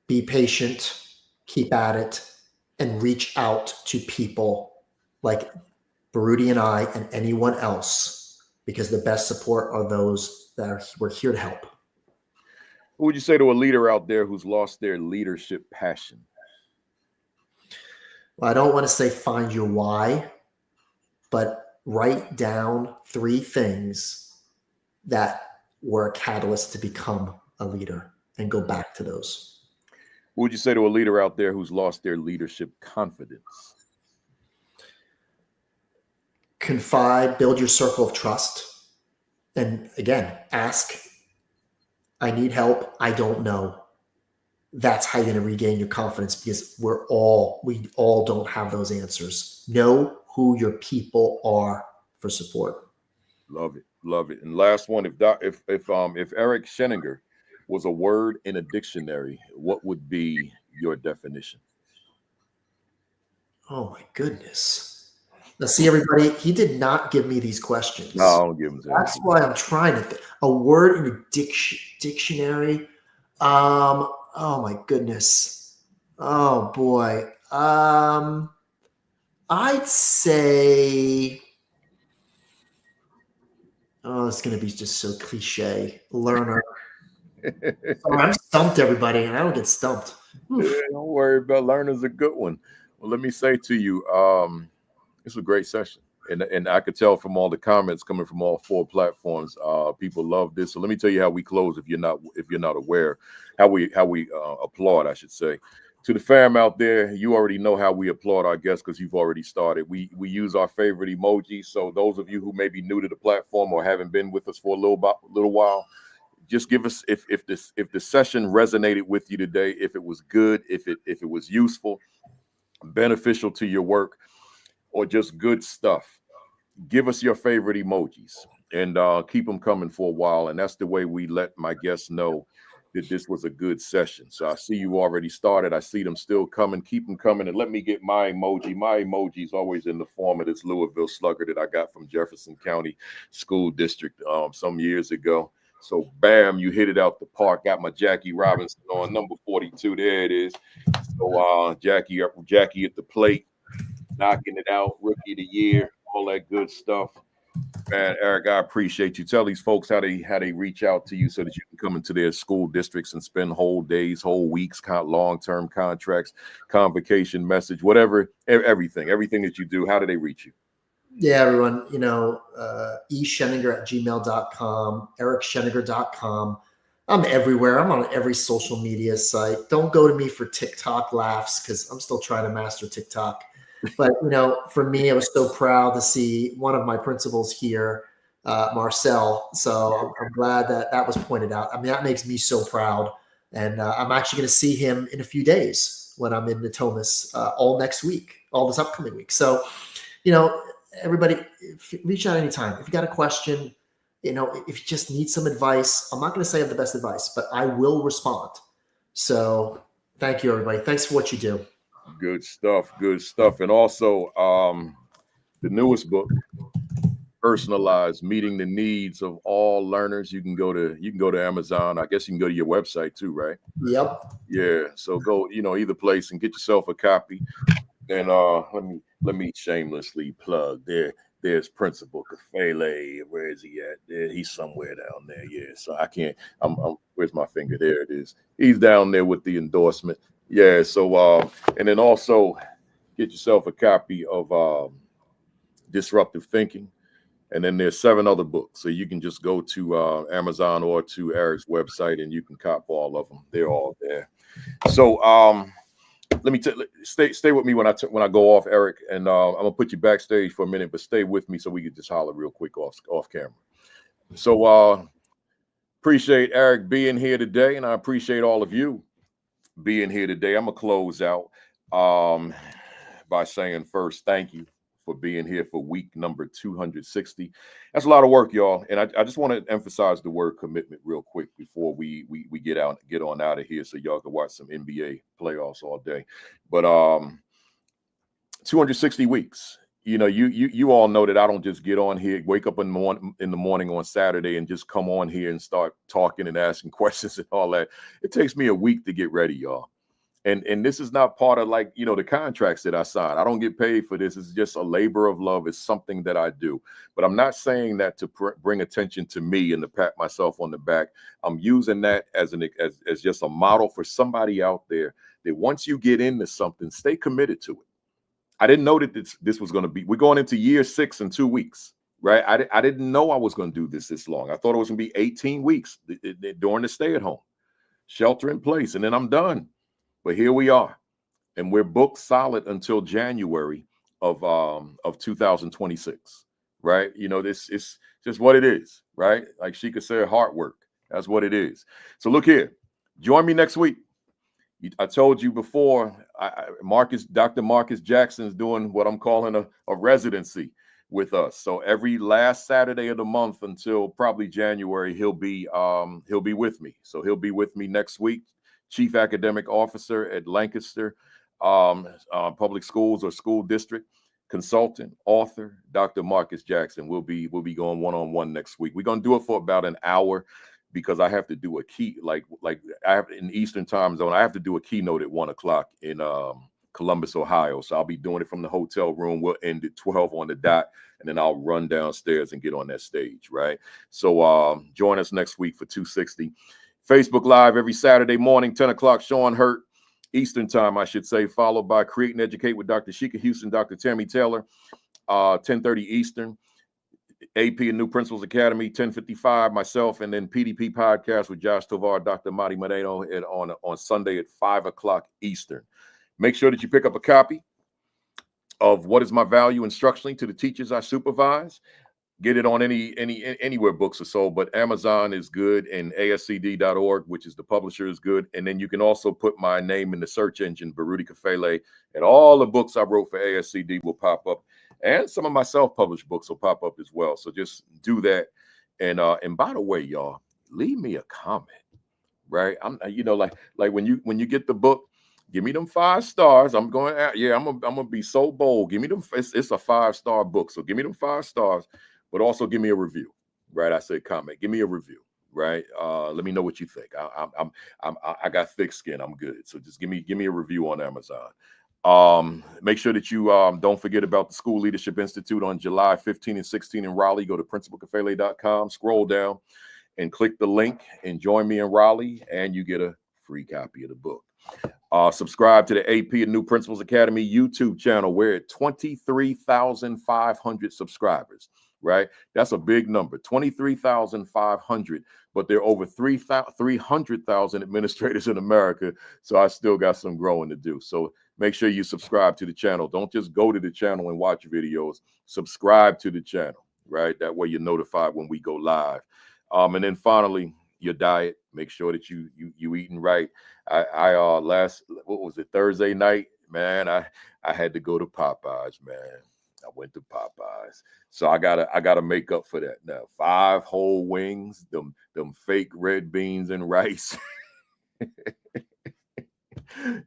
Be patient, keep at it, and reach out to people like Baruti and I and anyone else, because the best support are those that we're here to help. What would you say to a leader out there who's lost their leadership passion? Well, I don't want to say find your why, but write down 3 things that were a catalyst to become a leader and go back to those. What would you say to a leader out there who's lost their leadership confidence? Confide, build your circle of trust. And again, ask, I need help. I don't know. that's how you're going to regain your confidence, because we all don't have those answers. Know who your people are for support. Love it, love it. And last one, if Eric Sheninger was a word in a dictionary, what would be your definition? Oh my goodness. Now, see, everybody, he did not give me these No, I questions. don't give him to That's why I'm trying to think. A word in a dictionary. Oh my goodness. Oh boy. I'd say, oh, it's gonna be just so cliche. Learner. Sorry, I'm stumped, everybody, and I don't get stumped. Yeah, Oof. don't worry about learner's a good one. Well, let me say to you, it's a great session. And I could tell from all the comments coming from all four platforms, people love this. So let me tell you how we close if you're not aware, how we applaud, I should say. To the fam out there, you already know how we applaud our guests because you've already started. We use our favorite emoji. So those of you who may be new to the platform or haven't been with us for a little while, just give us if the session resonated with you today, if it was good, if it was useful, beneficial to your work, or just good stuff. Give us your favorite emojis and keep them coming for a while. And that's the way we let my guests know that this was a good session. So I see you already started. I see them still coming. Keep them coming. And let me get my emoji. My emoji is always in the form of this Louisville Slugger that I got from Jefferson County School District some years ago. So bam, you hit it out the park. Got my Jackie Robinson on number 42. There it is. So Jackie at the plate, knocking it out, rookie of the year, all that good stuff. Man, Eric, I appreciate you. Tell these folks how they reach out to you so that you can come into their school districts and spend whole days, whole weeks, long-term contracts, convocation message, whatever, everything that you do. How do they reach you? Yeah, everyone, esheninger@gmail.com, ericsheninger.com. I'm everywhere. I'm on every social media site. Don't go to me for TikTok laughs because I'm still trying to master TikTok. But, for me, I was so proud to see one of my principals here, Marcel. So I'm glad that was pointed out. I mean, that makes me so proud. And I'm actually going to see him in a few days when I'm in Natomas all next week, all this upcoming week. So, everybody, reach out anytime. If you got a question, if you just need some advice, I'm not going to say I have the best advice, but I will respond. So thank you, everybody. Thanks for what you do. Good stuff. Good stuff. And also the newest book, Personalized, meeting the needs of all learners. You can go to Amazon. I guess you can go to your website too, right? Yep. Yeah. So go, either place and get yourself a copy. And let me shamelessly plug there's Principal Kafele. Where is he at? There, he's somewhere down there. Yeah. So I can't. I'm where's my finger? There it is. He's down there with the endorsement. Yeah. So and then also get yourself a copy of Disruptive Thinking. And then there's 7 other books. So you can just go to Amazon or to Eric's website and you can cop all of them. They're all there. So let me stay with me when I go off, Eric, and I'm gonna put you backstage for a minute, but stay with me so we can just holler real quick off camera. So appreciate Eric being here today, and I appreciate all of you being here today. I'm gonna close out by saying first, thank you for being here for week number 260. That's a lot of work, y'all. And I just want to emphasize the word commitment real quick before we get on out of here so y'all can watch some NBA playoffs all day. But 260 weeks. You all know that I don't just get on here, wake up in the morning on Saturday and just come on here and start talking and asking questions and all that. It takes me a week to get ready, y'all. And this is not part of the contracts that I sign. I don't get paid for this. It's just a labor of love. It's something that I do. But I'm not saying that to bring attention to me and to pat myself on the back. I'm using that as just a model for somebody out there that once you get into something, stay committed to it. I didn't know that this was going to be. We're going into year 6 in 2 weeks, right? I didn't know I was going to do this long. I thought it was going to be 18 weeks during the stay at home, shelter in place, and then I'm done. But here we are, and we're booked solid until January of 2026, right? This is just what it is, right? Like she could say, hard work. That's what it is. So look here, join me next week. I told you before, Dr. Marcus Jackson is doing what I'm calling a residency with us. So every last Saturday of the month until probably January, he'll be with me. So he'll be with me next week. Chief Academic Officer at Lancaster Public Schools or School District, consultant, author, Dr. Marcus Jackson. We'll be going one-on-one next week. We're gonna do it for about an hour, because I have to do a like I have in Eastern time zone. I have to do a keynote at 1 o'clock in Columbus, Ohio. So I'll be doing it from the hotel room. We'll end at 12 on the dot, and then I'll run downstairs and get on that stage, right? So join us next week for 260. Facebook Live every Saturday morning, 10 o'clock, Sean Hurt, Eastern time, I should say, followed by Create and Educate with Dr. Sheikah Houston, Dr. Tammy Taylor, 10:30 Eastern. AP and New Principals Academy, 10:55, myself, and then PDP podcast with Josh Tovar, Dr. Marty Moreno on Sunday at 5 o'clock Eastern. Make sure that you pick up a copy of What is My Value Instructionally to the Teachers I Supervise. Get it on anywhere books are sold, but Amazon is good, and ASCD.org, which is the publisher, is good. And then you can also put my name in the search engine, Baruti Kafele, and all the books I wrote for ASCD will pop up. And some of my self-published books will pop up as well. So just do that. And by the way, y'all, leave me a comment, right? I'm like when you get the book, give me them 5 stars. I'm gonna be so bold. Give me them. It's a 5-star book, so give me them 5 stars, but also give me a review, right? I said comment. Give me a review, right? Let me know what you think. I got thick skin. I'm good. So just give me a review on Amazon. Make sure that you don't forget about the School Leadership Institute on July 15 and 16 in Raleigh. Go to principalkafele.com, scroll down and click the link and join me in Raleigh, and you get a free copy of the book. Subscribe to the AP and New Principals Academy YouTube channel. We're at 23,500 subscribers, right? That's a big number, 23,500, but there are over 300,000 administrators in America. So I still got some growing to do. So make sure you subscribe to the channel. Don't just go to the channel and watch videos. Subscribe to the channel, right? That way you're notified when we go live. And then finally, your diet. Make sure that you eating right. I what was it, Thursday night, man, I had to go to Popeyes, man. I went to Popeyes. So I gotta make up for that now. 5 whole wings, them fake red beans and rice.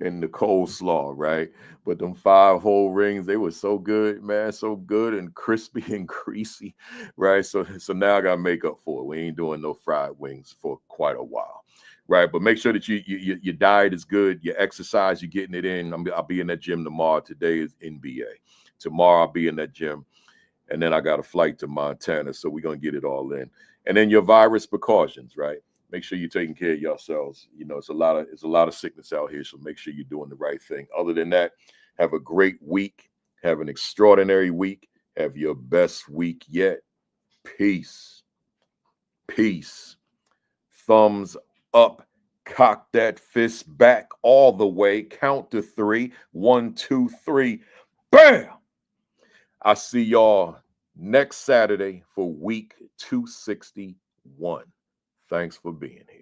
And the coleslaw, right? But them 5 whole rings, they were so good, man, so good and crispy and greasy, right? So now I gotta make up for it. We ain't doing no fried wings for quite a while, right? But make sure that your diet is good, your exercise, you're getting it in. I'll be in that gym tomorrow. Today is NBA. Tomorrow I'll be in that gym, and then I got a flight to Montana, so we're gonna get it all in. And then your virus precautions, right? Make sure you're taking care of yourselves. You know, it's a lot of sickness out here, so make sure you're doing the right thing. Other than that, have a great week. Have an extraordinary week. Have your best week yet. Peace. Peace. Thumbs up. Cock that fist back all the way. Count to 3. 1, 2, 3. Bam! I'll see y'all next Saturday for week 261. Thanks for being here.